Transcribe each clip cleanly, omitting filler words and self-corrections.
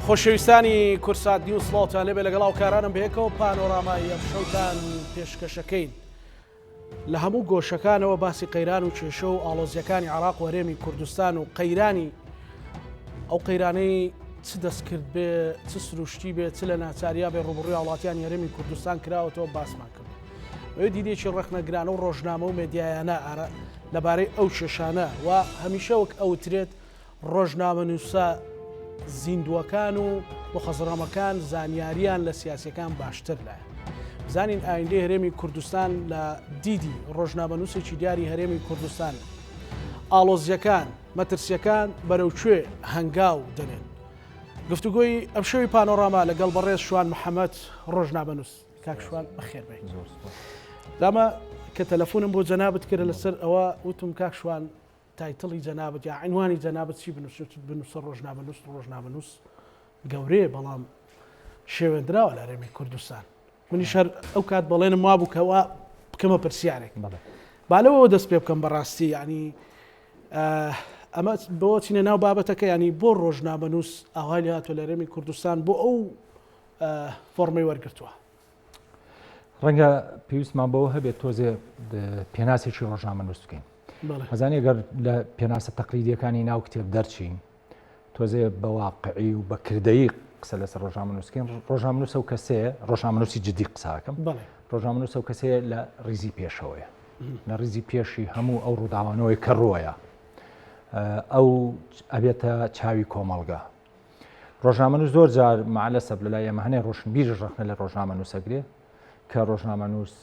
خۆشەویستانی کورسات نیوز سڵاوتان لێبێ لەگەڵاو کارانم بەیەکەوە پانۆرامای ئەم شەوتان پێشکەشەکەین. لە هەموو گۆشەکانەوە باسی قەیران و کێشە و ئاڵۆزیەکانی عێراق و هەرێمی کوردستان و قەیرانی ئەو قەیرانەی چ دەستکرد بێ، چ سروشتی بێ، چ لە ناچاریا بێ ڕوبڕووی وڵاتیانی هەرێمی کوردستان کراوەتەوە باسمان کرد. ئەوێ دیدێکی ڕەخنەگرانە و ڕۆژنامە و مێدیایانە لەبارەی ئەو کێشانە و هەمیشە وەک ئەوترێت ڕۆژنامە نووسە زیندووەکان و مخەزڕەمەکان زانیاریان لە سیاسەکان باشتر لایە. بزانین ئایندەی هەرێمی کوردستان لە دیدی ڕۆژنامە نووسێکی دیاری هەرێمی کوردستان ئاڵۆزیەکان مەترسیەکان بەرەوکوێ هەنگاو دەنێن. گفتوگۆی ئەم شەوی پانۆراما لەگەڵ بەڕێز شوان محەممەد ڕۆژنامە نووس. کاک شوان بەخێر بێت. دامە کە تەلەفۆنم بۆ جەنابەت کرد لەسەر ئەوە وتم کاک شوان تایتڵی جەنابەت یا عنوانی جەنابەت چی بنووسە ڕۆژنامە نووس گەورەیە بەڵام شێوێنراوە لە هەرێمی کوردستان. منی شەر ئەو کات بەڵێنم وابوو کەوا بکەمە پرسیارێک بالەوە دەست پێ بکەم بەڕاستی ینی ئەمە بۆ چینە ناو بابەتەکە ینی بۆ ڕۆژنامە نووس ئاوای هاتووە لە هەرێمی کوردستان بۆ ئەو فۆرمەی وەرگرتووە. ڕەنگە پێویستمان بەوە هەبێت تۆزێ پێناسێکی ڕۆژنامە نووس بکەین. هەزانێ گەر لە پێناسە تەقلیدیەکانی ناو کتێب دەرچین تۆزێ بە واقعی و بە کردەیی قسە لەسەر ڕۆژنامە نووسکەین. ڕۆژنامە نووسە و کەسەیە ڕۆژنامە نووسی جدی قساکەم ڕۆژنامە نووسە و کەسەیە لە ڕیزی پێشەوەیە لە ڕیزی پێشی هەموو ئەو ڕووداوانەوەی کە ڕۆیە ئەو ئەبێتە چاوی کۆمەڵگا. ڕۆژنامە نووس زۆر جار مەعلەسەب لەلای ئێمە هەنێ ڕۆشنبیری ڕەخنە لە ڕۆژنامە نووسەگرێ کە ڕۆژنامە نووس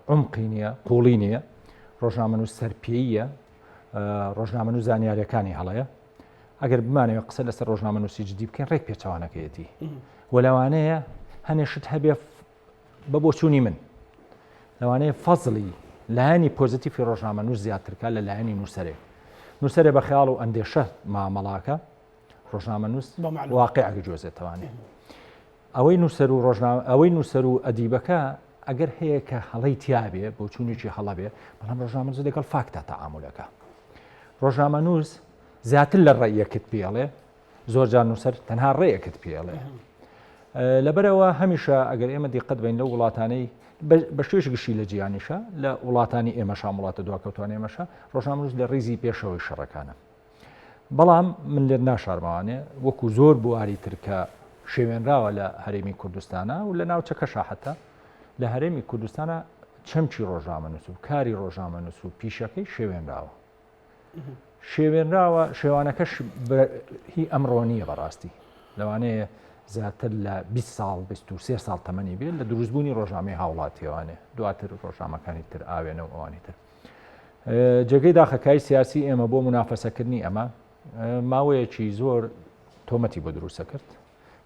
عومقی نییە قوڵی نییە، ڕۆژنامە نووس سەرپێیە، ڕۆژنامە نووس زانیاریەکانی هەڵەیە. ئەگەر بمانەوە قسە لەسەر ڕۆژنامە نووسی جدی بکەین ڕێک پێچوانەکەیەتی و لەوانەیە هەنێشت هەبێ بە بۆچوونی من لەوانەیە فەزڵی لایەنی پۆزیتیفی ڕۆژنامە نووس زیاترکە لە لایەنی نووسەرێ بە خەیاڵ و ئەندێشە مامەڵاکە ڕۆژنامە نووس واقعی جۆزێتەوانێ ئەوەی نووسەر و ئەدیبەکە ئەگەر هەیە کە هەڵەی تیابێ بۆچوونێکی هەڵە بێ بەڵام ڕۆژنامە نووس لەگەڵ فاکتە تەعامولەکە. ڕۆژنامە نووس زیاتر لە ڕێیەکت پێڵێ زۆر جار نووسەر تەنها ڕێیەکت پێڵێ. لەبەرەوە هەمیشە ئەگەر ئێمە دیقەت بین لە وڵاتانەی بە شێش گشتی لە جیانیشە لە وڵاتانی ئێمەشا وڵاتە دواکەوتوان ئێمەشە ڕۆژنامە نووس لە ڕیزی پێشەوەی شەڕەکانە. بەڵام من لێر ناشارمەوانێ وەکو زۆر بواری ترکە شێوێنراوە لە هەرێمی کوردستانە و لە ناوچەکەشا حتا لە هەرێمی کوردستانە چەمچی ڕۆژنامە نووس و کاری ڕۆژنامە نووس و پیشەکەی شێوێنراوە شێوانەکەش هی ئەمڕۆ نییە بەڕاستی لەوانەیە زیاتر لە 20 ساڵ 23 ساڵ تەمەنی بێت لە دروستبوونی ڕۆژنامەی هاوڵاتیەوانێ دواتر ڕۆژنامەکانی تر ئاوێنە و ئەوانی تر. جێگەی داخەکای سیاسی ئێمە بۆ منافەسەکردنی ئەمە ماوەیەکی زۆر تۆمەتی بۆ دروستە کرد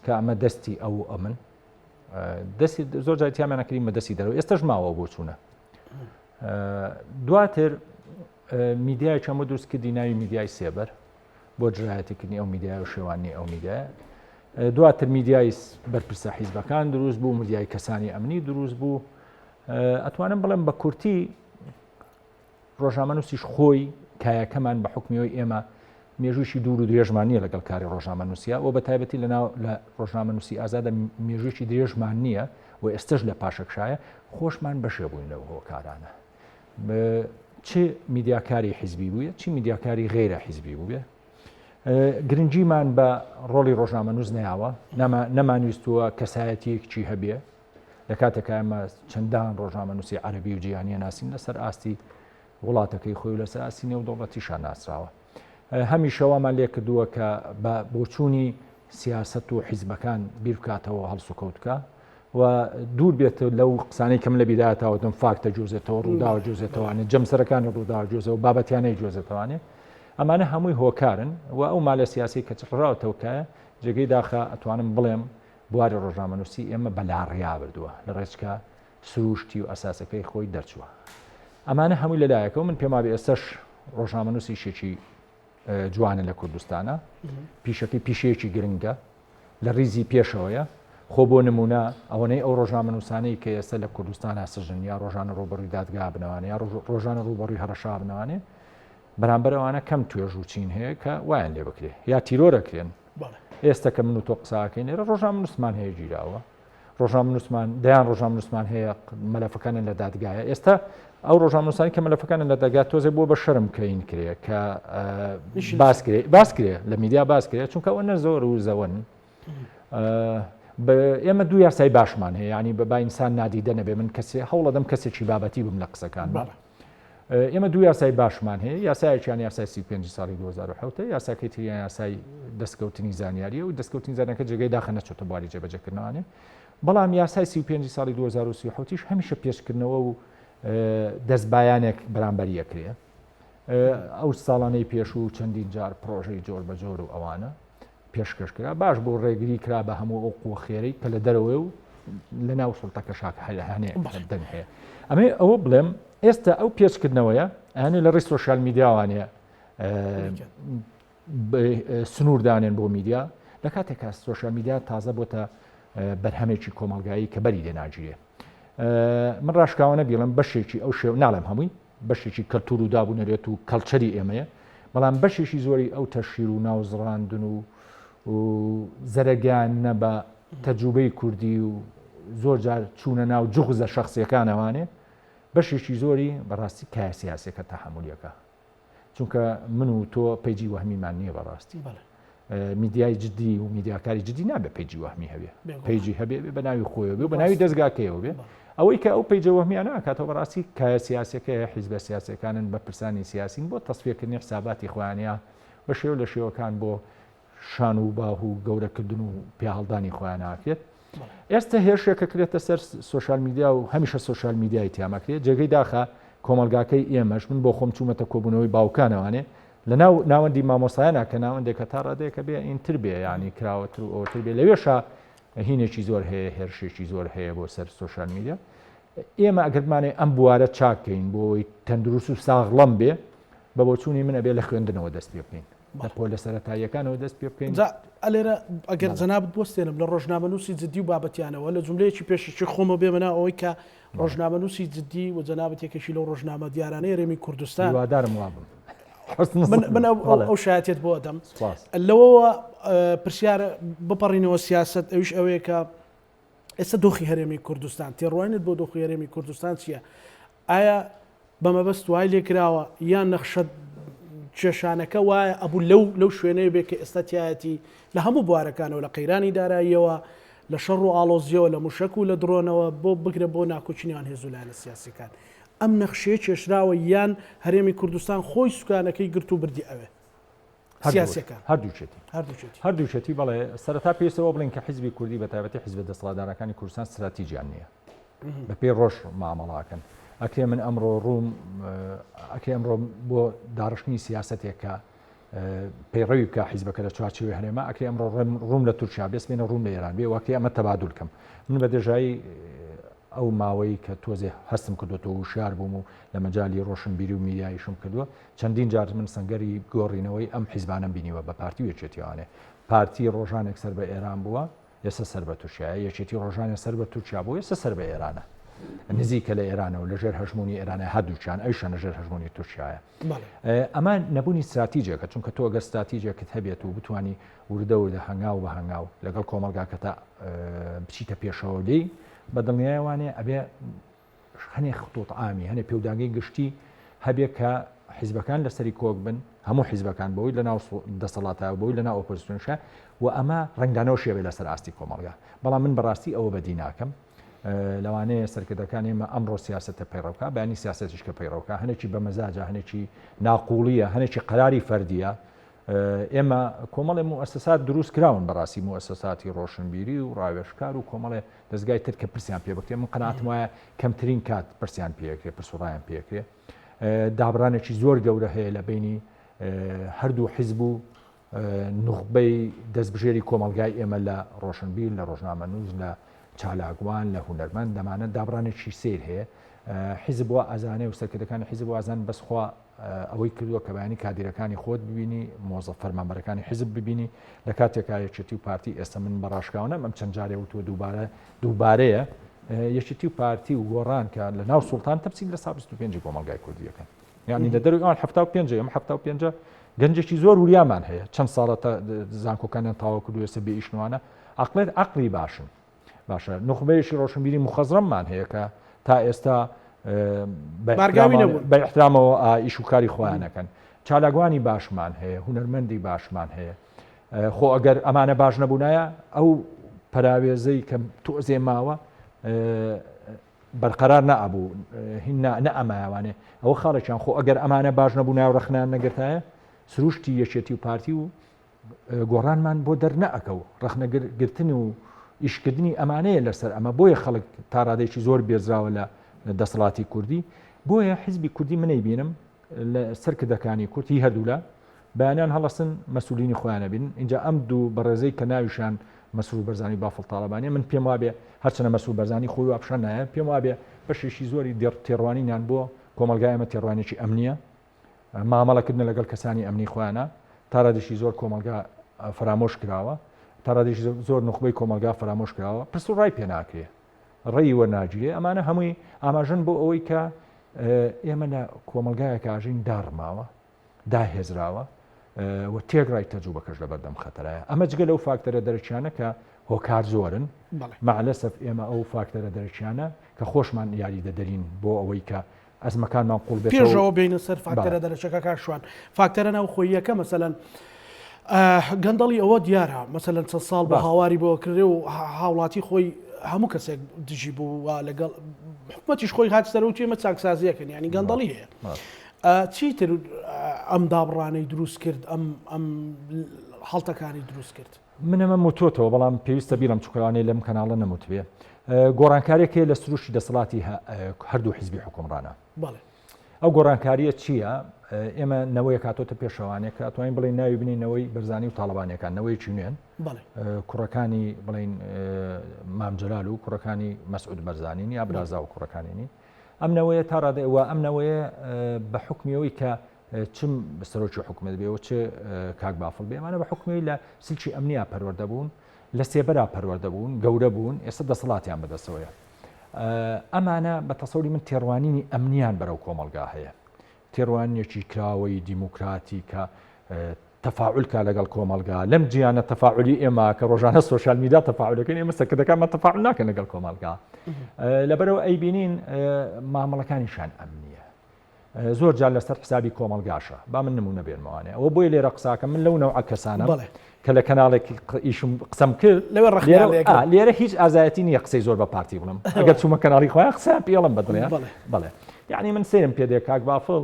کە ئەمە دەستی ئەو ئەمن دەستی زۆر جاتیامیانە کردین بە دەستی دەرەوە ئێستاش ماوە بۆ چوونە. دواتر میدیای چەمە دروستکردی ناوی میدیای سێبەر بۆ جرایەتیکردنی ئەو میدیای و شێوانی ئەو میدیایە. دواتر میدیای بەرپرسە حیزبەکان دروست بوو، میدیای کەسانی ئەمنی دروست بوو. ئەتوانم بڵێم بە کورتی ڕۆژنامە نووسیش خۆی کایەکەمان بە حکمیەوەی ئێمە مێژوویی دوور و درێژمان نییە لەگەڵ کاری ڕۆژنامە نووسیە و بە تایبەتی لە ڕۆژنامە نووسی ئازادە مێژوویی درێژمان نییە و ئێستش لە پاشەکشایە خۆشمان بەشێ بووین لەو هۆکارانە. چ میدیاکاری حیزبی بووە چی میدیاکاری غیرە حیزبی بووە. گرنگیمان بە ڕۆڵی ڕۆژنامە نووس نەیاوە نەمانویستووە کەسایەتیەکی هەبێ لە کاتێکە ئەمە چەندان ڕۆژنامە نووسی عەرەبی و جیهانیە ناسین لەسەر ئاستی وڵاتەکەی خۆی و لەسەر ئاستی نێودەوڵەتیشان ناسراوە. هەمیشەوەمان لێ کردووە کە بە بۆچوونی سیاست و حیزبەکان بیر بکاتەوە هەڵسوکەوتکە و دوور بێت لەو قسانەی کەم لە بیدایەتەوەتم فاکتە جۆزێتەوە ڕووداوە جۆزێتەوەوانێت جەمسەرەکانی ڕووداوە جۆزە و بابەتیانەی جۆزێتەوانێت ئەمانە هەمووی هۆکارن و ئەو مالە سیاسی کە چڕاوەتەوەکایە جێگەی داخە ئەتوانم بڵێم بواری ڕۆژنامە نووسی ئێمە بەلاڕیا بردووە لە ڕێچکە سروشتی و ئەساسەکەی خۆی دەرچووە. ئەمانە هەمووی لەلایەکەوە من پێما بێ ئێستش ڕۆژنامە نووسی شێکی جوانە لە کوردستانە پیشەکەی پیشەیەکی گرنگە لە ڕیزی پێشەوەیە. خۆ بۆ نمونە ئەوەنەی ئەو ڕۆژنامە نووسانەی کە ئێستا لە کوردستانە سژن یا ڕۆژانە ڕوبەڕووی دادگا بنەوانێ یا ڕۆژانە ڕوبەڕووی هەرەشا بنەوانێ بەرامبەر ئەوانە کەم توێژ و چین هەیە کە وایان لێ بکرێ یا تیرۆرەکرێن ئێستا کە من و تۆ قساکەین لێرە ڕۆژنامە نووسمان هەیە گیراوە ڕۆژنامە نووسمان دەیان ڕۆژنامە نووسمان هەیە مەلەفەکانن لە دادگایە ئێستا ئەو ڕۆژنامە نووسانی کە مەلەفەکانن لە دادگا تۆزێ بۆ بە شەرم کەین کرێ کە باس کرێ لە میدیا باس کرێ چونکە ئەوە زۆر و زەون ئێمە دوو یاسای باشمان هەیە ینی بە با ئینسان نادیدە نەبێ من کەسێ هەوڵە دەم کەسێکی بابەتی بم لە قسەکان ئێمە دوو یاسای باشمان هەیە یاسایەکیان یاسای 35 ساڵی 2007 یاساکەی تریان یاسای دەستکەوتنی زانیاریە و دەستکەوتنی زانیاریەکە جێگەی داخە نەچۆتە بواری جێبەجێکردنەوەیە بەڵام یاسای 35 ساڵی 2037 هەمیشە پێشکردنەوە و دەستبایانێک بەرامبەریە کرێ ئەو ساڵانەی پێش و چەندین جار پرۆژەی جۆر بە جۆر و ئەوانە پێشکەشکرا باش بۆ ڕێگری کرا بە هەموو ئەو قووە خێرەی کە لە دەرەوەی و لە ناو سڵتەکە شاک هەنێ دەنگ هەیە ئەمێ ئەوە بڵێم ئێستا ئەو پێچکردنەوەیە ئەیانێ لە ڕێی سۆشیال میدیاوانەیە سنووردانێن بۆ میدیا لە کاتێکا سۆشیال میدیا تازە بۆتە بەرهەمێکی کۆمەلگایی کە بەری لێناگیرێ من ڕاشکاوانە بیڵم بەشێکی ئەو شێو ناڵێم هەمووی بەشێکی کەلتور و دابوونەرێت و کەڵچەری ئێمەیە بەڵام بەشێکی زۆری ئەو تەشیر و ناوزڕاندن و زەرەگیان نە بە تەجوبەی کوردی و زۆر جار چوونە ناو جوغزە شخصیەکانەوانێ بەشێکی زۆری بەڕاستی کای سیاسیەکە تەحمولیەکە چونکە من و تۆ پەیجی وەهمیمان نییە بەڕاستی میدیای جدی و میدیاکاری جدی نابێت پەیجی وەهمی هەبێ پەیجی هەبێ بە ناوی خۆیەوە بێ بە ناوی دەستگاکەیەوە بێ ئەوەی کە ئەو پەیجە وەهمیانە کاتەوە بەڕاستی کای سیاسیەکە حیزبە سیاسیەکانن بە پرسانی سیاسین بۆ تەسویەکردنی حساباتی خۆیانە بە شێو لە شێوەکان بۆ شان و باه و گەورەکردن و پیاهەڵدانی خۆیان ناکرێت ئێستا هێرشێکە کرێتە سەر سۆشیال میدیا و هەمیشە سۆشیال میدیای تیامەکرێت جێگەی داخە کۆمەلگاکەی ئێمەش من بۆ خۆم چوومەتە کۆبوونەوەی باوکانەوانێ لە ناوەندی مامۆسایانە کە ناوەندێکە تا ڕادەیەکە بێ ئینتر بێ ینی کراوەتر و ئەوتر بێ لەوێشە هینێکی زۆر هەیە هێرشێکی زۆر هەیە بۆ سەر سۆشیال میدیا ئێمە ئەگەرمانێ ئەم بوارە چاکەین بۆی تەندروست و ساغڵەم بێ بە بۆچوونی منە بێ لە خوێندنەوە دەست پێ بکەین لە سەرەتاییەکانەوە دەست پێ بکەین ئەلێرە ئەگەر جەنابەت بوەستێنم لە ڕۆژنامەنووسی جددی و بابەتیانەوە لە جملەیەکی پێشی خۆمە بێمەنا ئەوەی کە ڕۆژنامەنووسی جددی و جەنابەت یەکێکی لەو ڕۆژنامە دیارانەی هەرێمی کوردستان وادارم وابم من ئەو شایەتێت بۆ دەم لەوەوە پرسیارە بپەڕینەوە سیاست ئەوش ئەوەیە کە ئێستا دۆخی هەرێمی کوردستان تێڕوانێت بۆ دۆخی هەرێمی کوردستان چییە؟ ئایا بەمەبەست وای لێکراوە یان نەخشە کێشانەکە وایە ئەبوو لەو شوێنەیە بێ کە ئێستاتیایەتی لە هەموو بوارەکانەوە لە قەیرانی داراییەوە لە شەڕ و ئاڵۆزیەوە لە موشک و لە درۆنەوە بۆ بگرە بۆ ناکۆچینیان هێزولایەنە سیاسیەکان ئەم نەخشەیە کێشراوە یان هەرێمی کوردستان خۆی سوکانەکەی گرت و بردی ئەوێ سیاسەکان هەردووچێتی بەڵێ سەرەتا پێویستەوە بڵین کە حیزبی کوردی بە تایبەتی حیزبە دەسەڵاتدارەکانی کوردستان استراتیژیان نییە بە پێی ڕۆژ مامەڵاکەن ئەکرێ من ئەمڕۆ بۆ داڕشتنی سیاسەتێکە پەیڕەوی بکە حیزبەکە لە چوارچێوەی هەرێمە ئەکرێ ئەمڕۆ ڕووم لە تورکیا بێسمێنە ڕووم لە ئێران بێ واکرێ ئەمە تەبادول بکەم من بە دێژایی ئەو ماوەی کە تۆزێ هەستم کردوەوە وشار بووم و لە مەجای ڕۆشنبیری و میدیاییشم کردووە چەندین جار من سەنگەری گۆڕینەوەی ئەم حیزبانم بینیوە بە پارتی وێچێتیوانێ پارتی ڕۆژانێک سەر بە ئێران بووە ئێستا سەر بە تورکیا یەکێتی ڕۆژانێ سەر بە تورکیا بوو ئێستا سەر بە ئێرانە نزیکە لە ئێرانەوە لەژێر هەژمونی ئێرانە هەردووچیان ئەوشە لەژێر هەژمونی تورکیایە ئەمە نەبوونی استراتیژێکە چونکە تۆ ئەگەر استراتیژێکت هەبێت و بتوانی وردە وردە هەنگاو بە هەنگاو لەگەڵ کۆمەلگاکە تا بچیتە پێشەوە لێی بە دڵنیایوانێ ئەبێ هەنێ خطوط عامی هەنێ پێوداگەی گشتی هەبێ کە حیزبەکان لەسەری کۆک بن هەموو حیزبەکان بەوەی لە ناو دەسەڵاتە بەوەی لە ناو ئۆپۆزیسیۆنشە و ئەمە ڕنگدانەوە شێوێ لەسەر ئاستی کۆمەلگا بەڵام من بەڕاستی ئەوە بەدی ناکەم لەوانەیە سەرکردەکان ئێمە ئەمڕۆ سیاسەتە پەیڕەوکە بەینی سیاسەتیشکە پەیڕەوکە هەنێکی بە مەزاجە هەنێکی ناقوڵیە هەنێکی قەراری فەردیە ئێمە کۆمەڵێ موسسات دروست کراون بەڕاستی موسساتی ڕۆشنبیری و ڕاوێژکار و کۆمەڵێ دەستگای تر کە پرسیان پێ بکرێ من قەناعەتم وایە کەمترین کات پرسیان پێکرێ پرسوڕایان پێکرێ دابڕانێکی زۆر گەورە هەیە لە بینی هەردوو حیزب و نوخبەی دەستبژێری کۆمەلگای ئێمە لە ڕۆشنبیر لە ڕۆژنامەنووس لە چالاکوان لە هونەرمەند دەمانە دابڕانێکی سیر هەیە حیزب بۆ ئازانێ و سەرکردەکانی حیزب بۆ ئازان بەسخوا ئەوەی کردووە کە بەیانی کادیرەکانی خۆت ببینی مۆزە فەرمانبەرەکانی حیزب ببینی لە کاتێکا یەکێتی و پارتی ئێستا من بەڕاشکاوانە ئەم چەند جارێ وتووە دووبارەیە یەکێتی و پارتی و گۆڕان کە لە ناو سوڵتان تەپسیل لە 25 کۆمەلگای کوردیەکەن یعنی لە دەروی ئەوان 75 ئەم 75 گەنجێکی زۆر وریامان هەیە چەند ساڵە زانکۆکانیان تاوا کردو ێستا بێ ئیشنوانە عقلی باشن باشە نخبەیەشی ڕۆشنبیری مخەزرەممان هەیە کە تا ئێستا بە احترامەوە ئیش و کاری خۆیانەکەن چالاگوانی باشمان هەیە هونەرمەندی باشمان هەیە خۆ ئەگەر ئەمانە باش نەبوونایە ئەو پراوێزەی کە تۆزێ ماوە بەرقەرار نەبوو نە ئەمایوانێ ئەوە خاڵێکیان خۆ ئەگەر ئەمانە باش نەبوونای و ڕخنان نەگرتایە سروشتی یەکێتی و پارتی و گۆڕانمان بۆ دەرنەئەکە و ڕخنەگرتن و ئیشکردنی ئەمانەیە لەسەر ئەمە بۆیە خەڵک تا ڕادێکی زۆر بێزراوە لە دەسەڵاتی کوردی بۆیە حیزبی کوردی منەی بینم لە سەرکردەکانی کورتی هەردوولا بەیانیان هەڵەسن مەسئولینی خۆیانە بین اینجا ئەم دوو بەڕێزەی کە ناویشان مەسئول بەرزانی بافڵ تاڵەبانیە من پێم وابێ هەرچەنە مەسئول بەرزانی خۆی وابشان نایە پێم وابێ بەشێکی زۆری تێڕوانینیان بۆ کۆمەلگای ئەمە تێڕوانێکی ئەمنیە مامەڵەکردن لەگەڵ کەسانی ئەمنی خۆیانە تا ڕادێکی زۆر کۆمەلگا فرامۆش کراوە تا ڕادێکی زۆر نخبەی کۆمەلگا فرامۆش کراوە پرس و ڕای پێ ناکرێ ڕێی وەرناگیرێ ئەمانە هەمووی ئاماژن بۆ ئەوەی کە ئێمە لە کۆمەلگایەکە ئاژین داڕماوە داهێزراوە و تێگڕای تەجوبەکەش لە بەردەم خەتەرایە ئەمە جگە لەو فاکتەرە دەرەچیانە کە هۆکار زۆرن مەعلەسەف ئێمە ئەو فاکتەرە دەرەچیانە کە خۆشمان یاری دەدەرین بۆ ئەوەی کە ئەزمەکانمان قوڵ بێت پێشەوە بینە سەر فاکتەرە دەرەچەکە کاشوان فاکتەرە ناو خۆیەکە مەسەلەن گەندەڵی ئەوە دیارە مەسەلەن چەند ساڵ بە هاواری بۆ کرێ و هاوڵاتی خۆی هەموو کەسێک دژی بوو لەگەڵ حکومەتیش خۆی هات سەر و توێمە چاکسازیەکەن ینی گەندەڵی هەیە چیتر ئەم دابڕانەی دروست کرد ئەم هەڵتەکانی دروست کرد منەمە موتۆتەوە بەڵام پێویستە بیرم چکەوانەی لەم کەناڵە نەموتبێ گۆڕانکارێکی لە سروشی دەسەڵاتی هەردوو حیزبی حکومڕانە ئەو گۆڕانکاریە چییە؟ ئێمە نەوەی کاتۆتە پێشەوانێک کە ئەتوانین بڵێن ناوی بنینەوەی بەرزانی و تاڵبانەکان نەوەی چینێن کوڕەکانی بڵین مامجلال و کوڕەکانی مەسعود بەرزانینی یا برازا و کوڕەکانینی ئەم نەوەیە تا ڕادەوە ئەم نەوەیە بە حکمیەوەی کە چم بەسەرۆکی حکومت بێەوە چ کاک بافڵ بێ ئەمانە بە حکمی لە سلکی ئەمنیا پەروەردە بوون لە سێبەرا پەروەردە بوون گەورە بوون ئێستا دەسەڵاتیان بەدەستەوەیە ئەمانە بە تەسەوری من تێڕوانینی ئەمنیان بەرەو کۆمەلگا هەیە تێڕوانیەکی کراوەی دیموکراتی کە تەفاعولکە لەگەڵ کۆمەلگا لەم جیانە تەفاعلی ئێمە کە ڕۆژانە سوۆشال میدیا تەفاعولەکەن ئێمە سەرکردەکانمە تەفاعل ناکەن لەگەڵ کۆمەلگا لەبەرەوە ئەیبینین مامەڵەکانیشان ئەمنیە زۆر جار لەسەر حسابی کۆمەلگاشە با من نمونە بێنمەوانێ ئەوە بۆی لێرە قساکە من لەو نەوع کەسانە کە لە کەناڵێکی ئیشم قسەم کرد لێرە هیچ ئازایەتی نییە قسەی زۆر بە پارتی بڵم ئەگەر چوومە کەناڵی خۆیان قسەیان پێڵم بەدڵێ بڵێ یعنی من سێرم پێدێ کاک بافڵ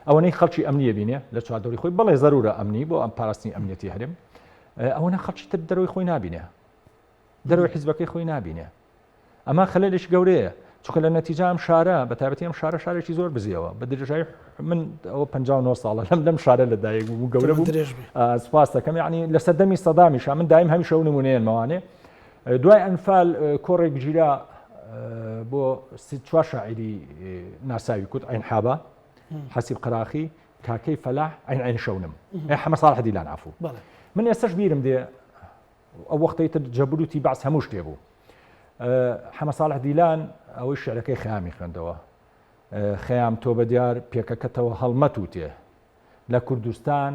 ئەوەنەی خەڵکی ئەمنیە بینێ لە چواردۆری خۆی بڵێ زەرورە ئەمنی بۆ ئەم پاراستنی ئەمنیەتی هەرێم ئەوەنە خەڵکی تر دەرەوەی خۆی نابینێ دەرەوەی حیزبەکەی خۆی نابینێ ئەمە خەلێلش گەورەیە چونکە لە نەتیجە ئەم شارە بە تایبەتی ئەم شارە شارێکی زۆر بزیەوە بە درێژایی من ئەوە 59 ساڵە لەم شارە لەدایک بوو گەورە بوو سپاس دەکەم یعنی لە سەردەمی سەدامیش من دایم هەمیشە ئەو نمونەیەنمەوانێ دوای ئەنفال کۆڕێک گیرا بۆ 4 شاعری ناساوی کوت عین حابە حەسیب قەراخی کاکەی فەلاح عین شەونم حەمە ساڵح دیلان عفو من ئێستاش بیرم دێ ئەو وەختەی تر جەبروتی بەعس هەموو شتێ بوو حەمە ساڵح دیلان ئەوەی شعرەکەی خەیامی خوێندەوە خەیام تۆ بە دیار پێکەکەتەوە هەڵمەت و تێ لە کوردستان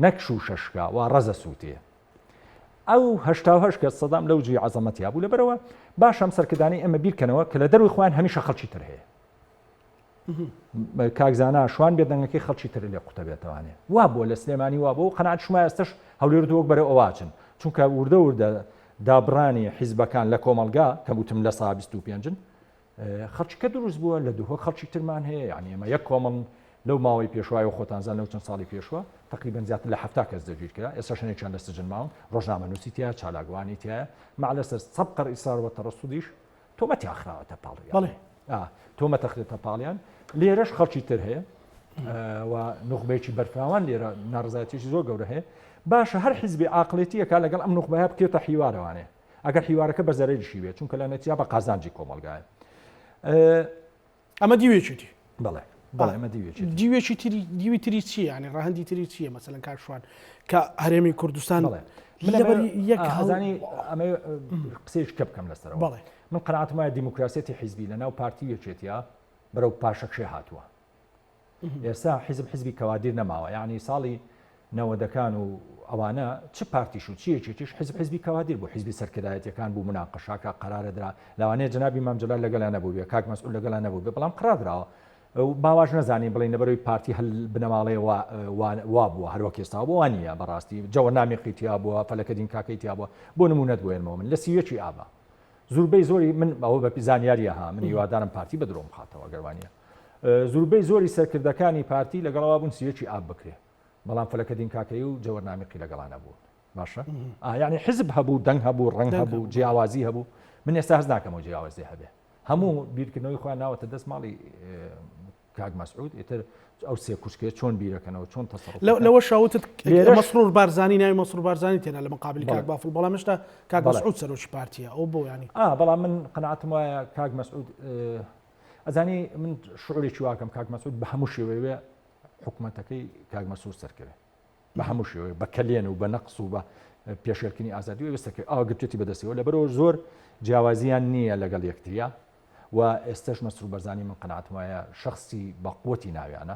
نەکش و شەشکا وا ڕەزە سووتێ ئەو هەشتا کە سەدام لەو جی عەزەمەتیا بوو لەبەرەوە باشەم سەرکردانی ئەمە بیرکەنەوە کە لە دەروی خۆیان هەمیشە خەڵکی تر هەیە کاکزانە شوان بێدەنگەکەی خەڵکی تر لێ قوتە بێتەوانێ وا بۆ لە سلێمانی وا بۆ و قەناعەت شما ئێستش هەولێر وەک بەرەو ئەواچن چونکە وردە دابڕانی حیزبەکان لە کۆمەلگا کە وتم لە سا 25 خەڵکیکە دروست بووە لە دووهۆ خەڵکی ترمان هەیە یعنی ئێمە یەک کۆمەڵ لەو ماوەی پێشوای و خۆتانزان لەو چەند ساڵی پێشوە تقریبا زیاتر لە 70 کەس دەگیر کرا ئێستا شەنێکیان لە سجن ماون ڕۆژنامەنووسی تایە چالاگوانی تایە مەعلەسەر سەبقەر ئیسار و تەڕەسوودیش تۆمەتی ئاخراوەتە پاڵیان تۆمەتە خرێتە پاڵیان لێرەش خەڵکی تر هەیە و نوخبەیەکی بەرفراوان لێرە ناڕزایەتیشی زۆر گەورە هەیە باشە هەر حیزبی عاقڵێتیەکە لەگەڵ ئەم نوخبەیە بکرێتە حیوارەوانێ ئەگەر حیوارەکە بەزەرێکی بێت چونکە لە نەتیجا بە قازانجی کۆمەلگایە ئەمە دیوێکی بڵێ ئەمە دیوێکی دیوی تری چیە ینی ڕاهەندی تری چییە مەسەلەن کاکشوان کە هەرێمی کوردستان یەکزانی ئەمە قسەیەک کە بکەم لەسەرەوە من قەناعەتم وایە دیموکراسیەتی حیزبی لەناو پارتی یەکێتیە بەرەو پاشەکشێ هاتووە ئێستا حیزبی کەوادیر نەماوە یعنی ساڵی 90ەکان و ئەوانە چ پارتیش و چیەکێکیش حیزبی کەوادیر بوو حیزبی سەرکردایەتیەکان بوو مناقەشاکە قەرارە درا لەوانەیە جنابی مام جەلال لەگەڵا نەبوو بێ کاک مەسئول لەگەڵا نەبوو بێ بەڵام قەراردراوە باواش نەزانین بڵێن لەبەرەوەی پارتی هەل بنەماڵەیە وا بووە هەروەک ئێستا بۆ وانە بەڕاستی جەوەرنامی تیا بووە فەلەکە دین کاکەی تیا بووە بۆ نمونەت بۆێنمەوە من لە سیوێکی ئابا زۆربەی زۆری من ئەوە بە زانیاریە ها من هیوادارم پارتی بە درۆم خاتەوە گەروانیە زۆربەی زۆری سەرکردەکانی پارتی لەگەڵەوە بوون سیوێکی ئاب بکرێ بەڵام فەلەکە دین کاکەی و جەوەرنامیقی لەگەڵا نەبوو باشە یعنی حزب هەبوو دەنگ هەبوو ڕنگ هەبوو جیاوازی هەبوو من ئێستا هەز ناکەمەوە جیاوازی هەبێ هەموو بیرکردنەوەی خۆیان ناوەتە دەست ماڵی کاک مەسعود ئێتر ئەو سێ کوشکێ چۆن بیرەکەنەوە چۆن تەسەڕوف لەوە شاوتت مەسرور بارزانی ناوی مەسرور بارزانی تێنا لە مقابلی کاک بافڵ بەڵام هێشتا کاک مەسعود سەرۆکی پارتیە ئەو بۆ ینی بەڵام من قەناعەتم وایە کاک مەسعود ئەزانی من شعورێکی واکەم کاک مەسعود بە هەموو شێوەیە حکوومەتەکەی کاک مەسعود سەرکەوێ بە هەموو شێوەیە بە کەلێن و بە نەقس و بە پێشێرکردنی ئازادی و وێستەکە گرتوێتی بەدەستەوە لەبەرەوە زۆر جیاوازیان نییە لەگەڵ یەکتریا و ئێستش مەسرور بەرزانی من قەناعەتم وایە شخصی بە قووەتی ناویانە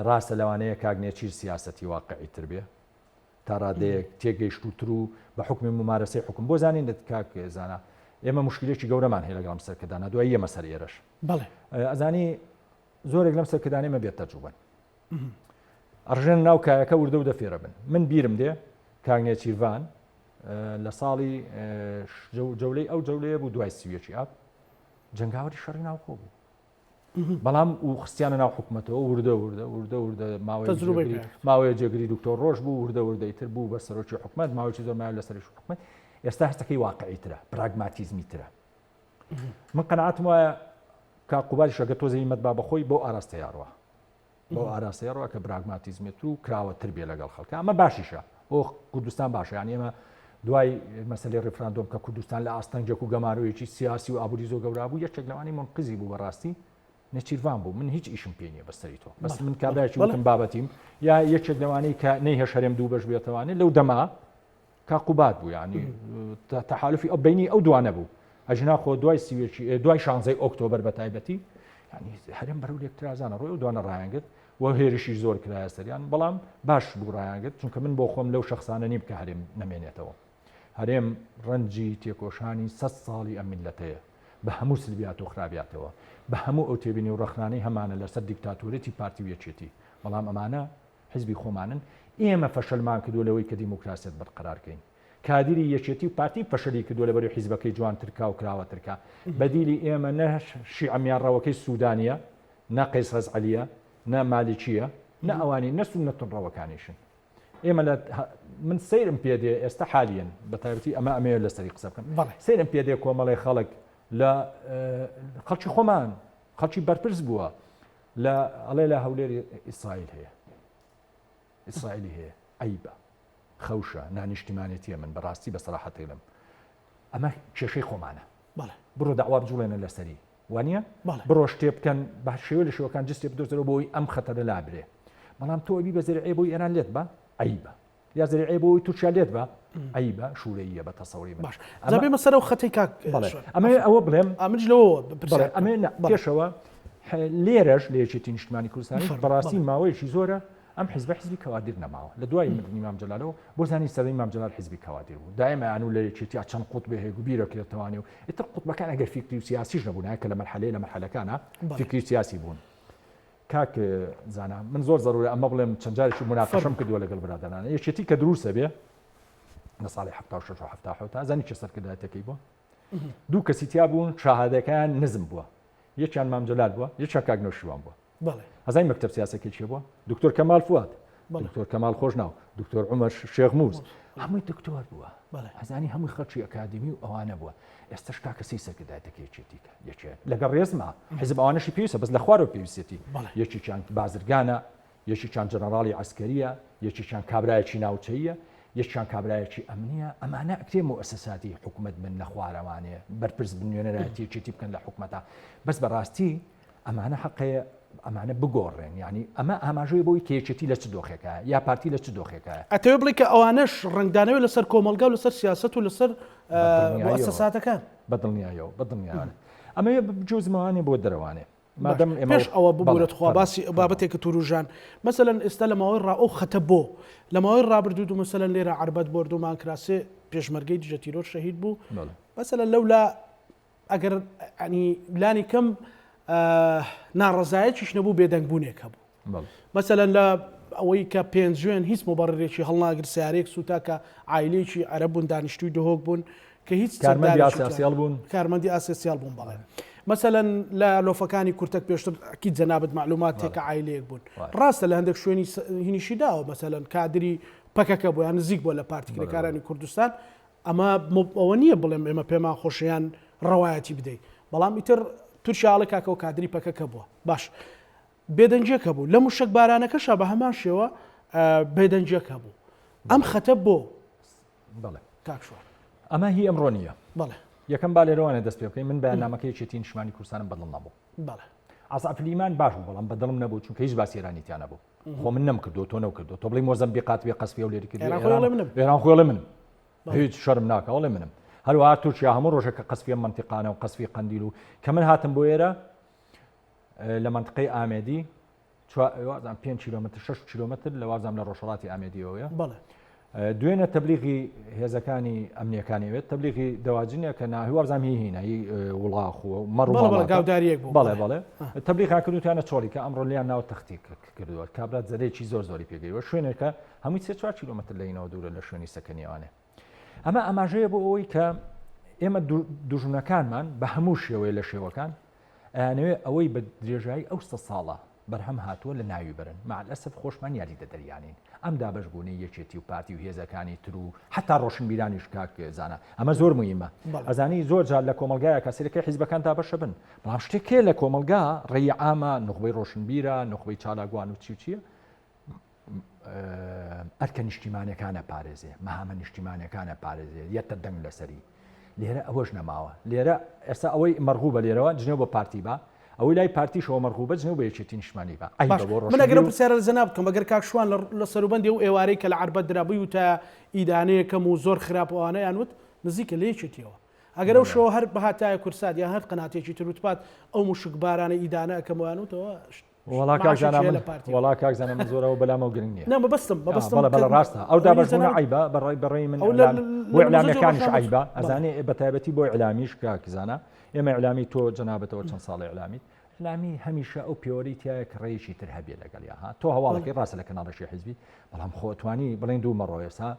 ڕاستە لەوانەیە کاگنێچیر سیاسەتی واقعیتر بێ تا ڕادەیەک تێگەیشتوتر و بە حکمی ممارەسەی حکم بۆ زانین کاک زانە ئێمە مشکلێکی گەورەمان هەیە لەگەڵ سەرکردانە دوای ئێمە سەر ئێرەش بەڵێ ئەزانی زۆرێک لەم سەرکردانەی مە بێت تەجوبن ئەڕژێن ناو کایەکە وردە و دەفێرە بن من بیرم دێ کاگنێچیروان لە ساڵی جەولەی ئەو جەولەیە بوو دوای سویەکی ئاب جنگاوەری شەڕی ناوخۆ بوو بەڵام و خستیانە ناو حکوومەتەوە وردە ماوەیە جێگری دکتۆر ڕۆژ بوو وردەیتر بوو بە سەرۆکی حکومت ماوەیەکی زۆر مایە لە سەرۆکی حکومت ئێستا هەستەکەی واقعیترە پراگماتیزمی ترە من قەناعەتم وایە کا قوباری شەگە تۆزەی مەتبا بەخۆی بۆ ئاراستەیاڕوە بۆ ئاراستەیاڕوە کە پراگماتیزمێت و کراوەتر بێ لەگەڵ خەڵکە ئەمە باشیشە بۆ کوردستان باشە یعنی ئێمە دوای مەسەلەی ڕێفراندۆم کە کوردستان لە ئاستەنگێک و گەمارویەکی سیاسی و ئابووری زۆر گەورە بوو یەکێک لەوانی منقزی بوو بەڕاستی نەچیروان بوو من هیچ ئیشم پێ نییە بەسەری تۆ بەس من کابراایکی وتم بابەتیم یا یەکێک لەوانەی کە نەیهێش هەرێم دوو بەش بێتەوانێت لەو دەما کاقوبات بوو ینی تەحالفی ئەو بینی ئەو دوانە بوو ئەژنا خۆ دوای سیوێکی دوای 16 ئۆکتۆبەر بە تایبەتی ینی هەرێم بەرەو لێکترازانە ڕۆی ئەو دوانە ڕایانگرت و هێرشی زۆر کرایە سەریان بەڵام باش بوو ڕایانگرت چونکە من بۆ خۆم لەو شخصانە نیم کە هەرێم نەمێنێتەوە هەرێم ڕەنجی تێکۆشانی 100 ساڵی ئەم میلەتەیە بە هەموو سلبیات و خراپیاتەوە بە هەموو ئەو تێبینی و ڕەخنانەی هەمانە لەسەر دیکتاتۆرەتی پارتی و یەکێتی بەڵام ئەمانە حیزبی خۆمانن ئێمە فەشەلمان کردو لەوەی کە دیموکراسیت بەرقەرارکەین کادری یەکێتی و پارتی فەشەلی کردو لەبەرەوەی حیزبەکەی جوان ترکا و کراوەترکا بەدیلی ئێمە نە شیعەمیانڕەوەکەی سوودانیە نە قەیس ڕەزعەلیە نە مالیکیە نە ئەوانی نە سونەتڕەوەکانیشن ئێمە من سەیرم پێدێ ئێستا حالیان بە تایبەتی ئەمە لەسەری قسە بکەم سەیرم پێدێ کۆمەڵی خەڵک لە خەڵکی خۆمان خەڵکی بەرپرس بووە لە ئەڵێ لە هەولێری ئیسرائیل هەیە ئیسرائیلی هەیە عیبە خەوشە نانیشتیمانێتیە من بەڕاستی بە سەراحەتی لەم ئەمە کێشەی خۆمانە بڕۆ داوا بجوڵێنە لەسەری وانە بڕۆ شتێ بکەن بە شێوە لە شەوەکان جستێ بدۆزەوە بۆی ئەم خەتەرە لابرێ بەڵام تۆ ئەبی بە زەرعێ بۆی ئێران لێت بە عیبە یا زەرعێ بۆی تورکیا لێت بە عیبە شوورەیە بە تەسەوری باش زەبێ مەسەرە و خەتەی کاک ئەمە ئەوە بڵێم ئەمەش لەوە ئەمە پێشەوە لێرەش لە یەکێتی نیشتمانی کوردستانی بەڕاستی ماوەیەکی زۆرە ئەم حیزبی کەوادیر نەماوە لە دوای مردنی مام جەلالەوە بۆ زانی سەردەی مام جەلال حیزبی کەوادیر بوو دائما ئەنوو لە یەکێتیا چەند قوتبێ هەیە و بیرەکرێتەوانی و ئیتر قوتبەکان ئەگەر فیکری و سیاسیش نەبوون کە لە مەرحەلەکانە فیکری سیاسی بوون کاک زانە من زۆر ضرورە ئەمە بڵێم چەند جارێکی مناقەشەم کردووە لەگەڵ برادرانە یەکێتی کە دروستە بێ لە ساڵی 76 و 77 زانی چه سەرکردایەتەکەی بووە دوو کەسی تیا بوون شاهادەکەیان نزم بووە یەکیان مام جەلال بووە یەکیان کاک نەوشیروان بووە هەزای مەکتەب سیاسەکەی چی بووە دکتۆر کەمال فواد دکتۆر کەمال خۆشناو دکتۆر عومەر شێخ موس هەمووی دکتۆر بووە هەزانی هەمووی خەڵکی ئەکادمی و ئەوانە بووە ئێستش کا کەسی سەرکردایەتەکەی یەکێتیکە یەکێت لەگەڵ ڕێزما حیزب ئەوانەشی پێویستە بەس لە خوارەوە پێویستێتی یەکێکیان بازرگانە یەکێکیان جەنەڕاڵی عەسکەریە یەکێکیان کابرایەکی ناوچەیە یەکیان کابرایەکی ئەمنیە ئەمانە ئەکرێ مؤسساتی حکوومەت من لە خوارەوانەیە بەرپرس بنوێنەرایەتی یەکێتی بکەن لە حکوومەتە بەس بەڕاستی ئەمانە حەقەیە ئەمانە بگۆڕێن ینی ئەمە ئاماژەیە بۆی کێچێتی لە چ دۆخێکە یا پارتی لە چ دۆخێکە ئەتەوێ بڵێ کە ئەوانەش ڕنگدانەوەی لەسەر کۆمەلگا و لەسەر سیاست و لەسەر مؤسساتەکان بەدڵنیایەوە ئەمە جۆزمەوانێ بۆ دەروانێ مادەم ئێمە پێش ئەوە ببوورێت خوا باسی بابەتێکە توروژان مەسەلەن ئێستا لە ماوەی ڕا ئەو خەتە بۆ لە ماوەی ڕابردوو و مەسەلەن لێرە عربەت بردومان کراسێ پێشمەرگەی دژە تیرۆر شەهید بوو مەسەلەن لەولا ئەگەر ینی لانی کەم ناڕەزایەتیش نەبوو بێدەنگبوونێک هەبوو مەسەلەن لە ئەوەی کە پێنجوێن هیچ مبەڕێکی هەڵناگر سیارێک سوتاکە عیلێکی عەرەب بوون دانیشتووی دهۆک بوون کە هیچ کارمەندی ئاساسیال بوون بەڵێ مەسەلەن لە لۆفەکانی کورتەک پێشتر ئەکید جەنابەت معلومات تێکە عیلەیەک بوون ڕاستە لە هەندێک شوێنی هینیشی داوە مەسەلەن کادری پەکەکە بۆ یان نزیک بۆ لە پارتیکرێکارانی کوردستان ئەمە ئەوە نییە بڵێم ئێمە پێمان خۆشیان ڕەوایەتی بدەیت بەڵام ئیتر تورشیاڵە کاکە و کادری پەکەکە بووە باش بێدەنجێکە بوو لە موشک بارانەکەشە بە هەمان شێوە بێدەنجێکە بوو ئەم خەتە بۆ کاکشوە ئەمە هی ئەمڕۆ نییە بەڵێ یەکەم با لێرەوانە دەست پێ بکەین من بەیاننامەکەی چێتی نیشتمانی کوردستانم بەدڵ نەبوو بەڵێ ئاسعفلیمان باش بوو بەڵام بەدڵم نەبوو چونکە هیچ باسی ئێرانیتیان نەبوو خۆ من نەمکردو تۆ نەوکردو تۆ بڵی مۆزەمبیقات بێ قەسفیە و لێری کرد ئێران خۆڵێ منم هیچ شەرم ناکە وڵێ منم هەروەها تورکیا هەموو ڕۆژێکە قەسفیە منتیقانە و قەسفی قەندیل و کە من هاتم بۆ ئێرە لە منطقەی ئامێدی 5 کیلومتر 6 کیلومتر لە وازام لە ڕۆژهەڵاتی ئامێدیەوەیە دوێنە تەبلیغی هێزەکانی ئەمنیەکانیوێت تەبلیغی دەواجنە کە ناهی وازام هینایی وڵاخ و مەڕگاوداریەک بوو بەڵێ تەبلیغ کردوتیانە چۆڵی کە ئەمڕۆ لیان ناو تەختی کردووە کابرات زەرێکی زۆری پێگەیوە شوێنێکە هەمووی 3-4 کیلومتر لەینەوە دوورە لە شوێنی سەکەنیوانێ ئەمە ئاماژەیە بۆ ئەوەی کە ئێمە دوژمنەکانمان بە هەموو شێوەیە لە شێوەکان ئەیانەوێ ئەوەی بە درێژایی ئەو 100 ساڵە بەرهەم هاتووە لە ناوی برن مەعلەسف خۆشمان یاری دەدەریانین ئەم دابەشبوونی یەکێتی و پارتی و هێزەکانی تر و حتا ڕۆشنبیرانیش کاک زانە ئەمە زۆر مهمە ئەزانی زۆر جار لە کۆمەلگایە کەسێرەکەی حیزبەکان دابەشە بن بەڵام شتێکێ لە کۆمەلگا ڕێی عامە نخبەی ڕۆشنبیرە نخبەی چالاگوان و چیە ئەرکە نیشتیمانەکانە پارێزێ مەهامە نیشتیمانەکانە پارێزێ یەتە دەنگ لەسەری لێرە ئەوەش نەماوە لێرە ئێستا ئەوەی مەرغوبە لێرەوە جنێو بە پارتی بە ئەوەی لای پارتیشەوە مەرغوبە جنێو بە یەکێتی نیشتیمانی بە من ئەگەرم پرسیارە لە جەناب بکەم ئەگەر کاکشوان لە سەروبەندی و ئێوارەی کە لە عربەت درابووی و تا ئیدانەیەکەم و زۆر خراپەوانەیان وت نزیکە لە یەکێتیەوە ئەگەر ئەو شەوە هەر بەهاتایە کورسات یان هەر قەناتێکی تروتپات ئەو مشک بارانە ئیدانە ئەەکەموان وتەوە وڵا کاکزانە من زۆرەوە بەلامەوە گرنگ نییە بەستم بەڵە ڕاستە ئەو دابەشبوونە عیبە بەڕێی من بۆ ئیعلامیەکانیش عیبە ئەزانێ بەتایبەتی بۆ ئیعلامیش کاکزانە ئێمە ئیعلامی تۆ جەنابەتەوە چەند ساڵی ئیعلامیت ئیعلامی هەمیشە ئەو پیۆری تایە کە ڕێیەکی تر هەبێ لەگەڵیا تۆ هەواڵەکەی ڕاستە لە کەناڵەشی حیزبی بەڵام خۆتوانی بڵێن دوو مەڕۆیەسا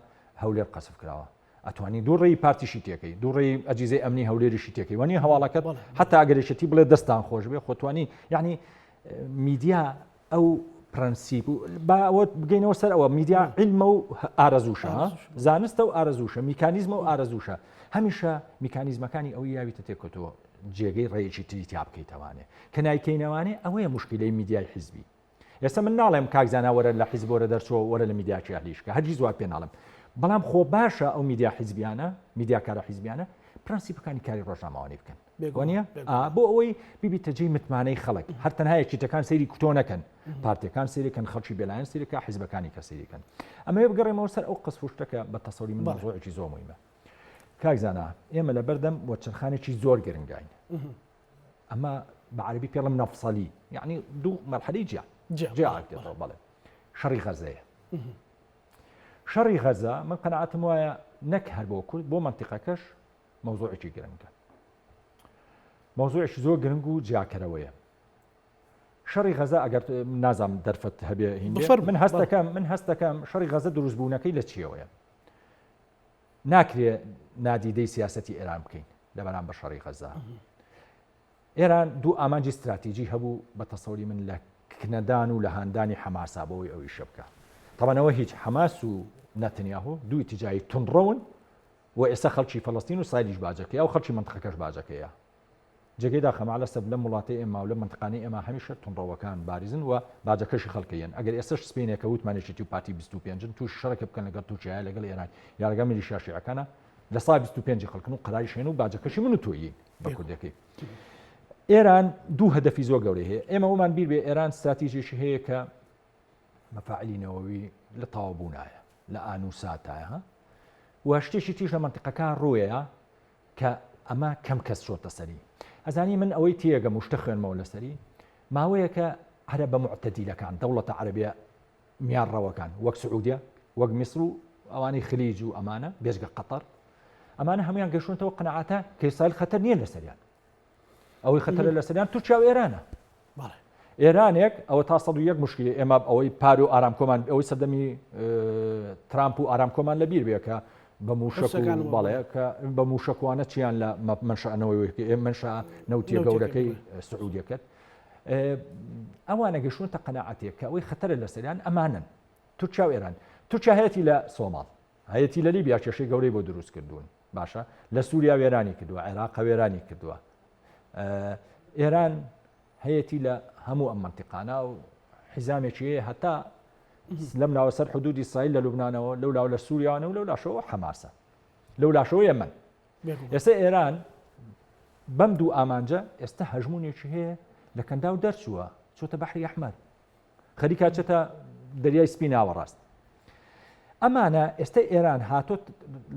هەولێر قەسف کراوە ئەتوانی دوو ڕێی پارتیشی تێکەی دوو ڕێی ئەجیزەی ئەمنی هەولێریشی تێکەی وانی هەواڵەکەت حتا ئەگەرێکێتی بڵێ دەستان خۆش بێ خۆتوانی یعنی میدیا ئەو پرەنسیپ و باوە بگەینەوە سەر ئەوە میدیا علمە و ئارەزوشە زانستە و ئارەزوشە میکانیزمە و ئارەزوشە هەمیشە میکانیزمەکانی ئەوی یاویتە تێکۆتەوە جێگەی ڕێیەکی تری تا بکەیتەوانێ کە نایکەینەوانێ ئەوەیە مشکلەی میدیای حیزبی ئێستا من ناڵێم کاکزانە وەرە لە حیزب وەرە دەرچۆ وەرە لە میدیاکی ئەهلیشکە هەرگیز وا پێ ناڵم بەڵام خۆ باشە ئەو میدیا حیزبیانە میدیاکارە حیزبیانە پرەنسیپەکانی کاری ڕۆژنامەوانی بکەن وانە بۆ ئەوەی بیبیتە جێی متمانەی خەڵک هەر تەنها یەکیتەکان سەیری کوتۆ نەکەن پارتیەکان سەیریکەن خەڵکی بێلایەن سەیرکە حیزبەکانی کە سەیریکەن ئەمەوێ بگەڕێمەوە سەر ئەو قسە شتەکە بە تەسەوری من مەوضوعێکی زۆر مهمە کاکزانە ئێمە لە بەردەم وەچەرخانێکی زۆر گرنگین ئەمە بە عەربی پێڵم نەفسەلی یعنی دوو مەرحەلەی جیاک دێتەوە بەڵێ شەڕی غەزەیە شەڕی غەزە من قەنەعەتم وایە نەک هەر بۆ کورد بۆ مەنتیقەکەش مەوضوعێکی گرنگە مەوضوعێکی زۆر گرنگ و جیاکەرەوەیە شەڕی غەزە ئەگەر نازام دەرفەت هەبێ هیندێ من هەست دەکەم شەڕی غەزە دروستبوونەکەی لە چیەوەیە ناکرێ نادیدەی سیاسەتی ئێران بکەین لە بەرامبەر شەڕی غەزە ئێران دوو ئامانجی استراتیژی هەبوو بە تەسەوری من لە کنەدان و لە هاندانی حەماسا بەوەی ئەوەی شەبکە تەمەنەوە هیچ حەماس و نەتەنیاهو دوو ئیتیجایی تونڕەون و ئێستا خەڵکی فەڵەستین و سایلیش باجەکەیە ئەو خەڵکی منتقەکەش باجەکەیە جێگەی داخەما لەسەر لە وڵاتی ئێمە و لە منتقانی ئێمە هەمیشە تونڕەوەکان باریزن و باجەکەشی خەڵکەیەن ئەگەر ئێستش سپینێکە وتمانێکی و پارتی 25 توش شەڕێکە بکەن لەگەڵ تووچایە لەگەڵ ئێران یاگە میلیشیا شیعەکانە لە سای 25 خەڵکن و قەراری شێن و باجەکەشی من و تۆیی بە کوردەکەی ئێران دوو هەدەفی زۆر گەورەی هەیە ئێمە ومان بیر بێ ئێران استراتیژیشی هەیە کە مەفاعیلی نەوەوی لە تاوابوونایە لە ئانوساتایە و شتێکی تیژ لە منتیقەکان ڕوویە کە ئەمە کەم کەس چۆتە سەری ئەزانی من ئەوەی تێگەم و شتە خوێنمەوە لەسەری ماوەیەکە عەرەبە معتەدیلەکان دەوڵەتە عەرەبیە میانڕەوەکان وەک سعودیە وەک میسر و ئەوانەی خلیج و ئەمانە بێژگە قەتەر ئەمانە هەمویان گەشتونەوە قەنەعاتە کە ئیسرائیل خەتەر نییە لەسەریان ئەوەی خەتەرە لەسەریان تورکیا و ئێرانە ئێرانێک ئەوە تا 101 مشکلی ئێمە ئەوەی پار و ئارامکۆمان ئەوەی سەردەمی ترامپ و ئارامکۆمان لەبیر بێ کە بە موشک و بەڵێ کە بە موشکوانە چیان لە منشأنەوەی منشأ نەوتیە گەورەکەی سعودیە کرد ئەوانە گەشتونەتە قەنەعاتێک کە ئەوەی خەتەرە لەسەریان ئەمانن تورکیا و ئێران تورکیا هەیەتی لە سۆماڵ هەیەتی لە لیبیا کێشەی گەورەی بۆ دروست کردوون باشە لە سووریا وێرانی کردووە عێراق وێرانی کردووە ئێران هەیەتی لە هەموو ئەم منتیقانە و حیزامێکی هەیە هەتا لەم ناوە سەر حدودی ئیسرائیل لە لوبنانەوە لەولاو لە سووریانە و لەولاشەوە حەماسە لەولاشەوە یەمەن ئێستا ئێران بەم دوو ئامانجە ئێستا هەژمونێکی هەیە لە کەندا و دەرچووە چۆتە بەحری ئەحمەر خەریکا چێتە دەریای سپی ناوەڕاست ئەمانە ئێستا ئێران هاتۆت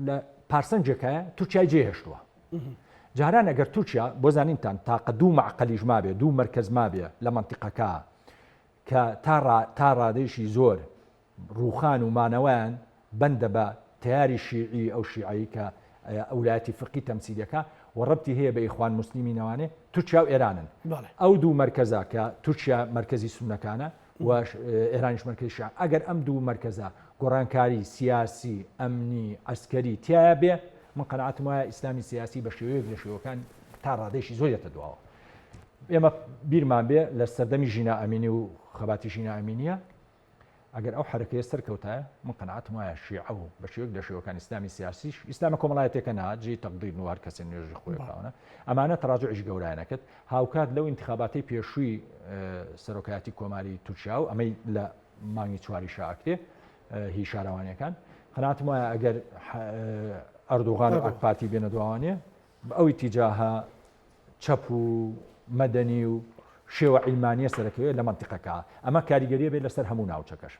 لە پارسەنجێکە تورکیای جێهێشتووە جاران ئەگەر تورکیا بۆ زانینتان تاقە دوو معقەلیژ مابێ دوو مرکز مابێ لە منتیقەکە کە تا ڕادێشی زۆر ڕووخان و مانەوەیان بەندە بە تیاری شیعی ئەو شیعایی کە ئەولایەتی فقی تەمسیلەکە و ڕەبتی هەیە بە ئیخوان موسلیمینەوانێ تورکیا و ئێرانن ئەو دوو مرکزە کە تورکیا مرکزی سونەکانە و ئێرانیش مرکزی شیعە ئەگەر ئەم دوو مرکزە گۆڕانکاری سیاسی ئەمنی عسکەری تایە بێ من قەنەعەتم وایە ئیسلامی سیاسی بە شێوەیەک لە شێوەکان تا ڕادێشی زۆریەتە دواوە ئێمە بیرمان بێ لە سەردەمی ژینا ئەمینی و خەباتی ژینا ئەمینیە ئەگەر ئەو حرەکەیە سەرکەوتایە من قەنەعەتم وایە شیعە و بە شێوەیەک لە شێوەکان ئیسلامی سیاسیش ئیسلامە کۆمەڵایەتێکە نەهات جێی تەقدیر و هەر کەسێ نوێژی خۆیەکەوە ئەمانە تەڕاجعیش گەورانەکەت هاوکات لەو ئینتیخاباتی پێشووی سەرۆکایەتی کۆماری تورکیا و ئەمەی لە مانگی چواری شاکتێ هی شارەوانیەکان قەنەعەتم وایە ئەگەر ئەردوغان و ئاکپارتی بێنە دواوانێ ئەو ئیتیجاهە چەپ و مەدەنی و شێوە عیلمانیە سەرەکەوێ لە منتیقەکە ئەمە کاریگەریە بێت لەسەر هەموو ناوچەکەش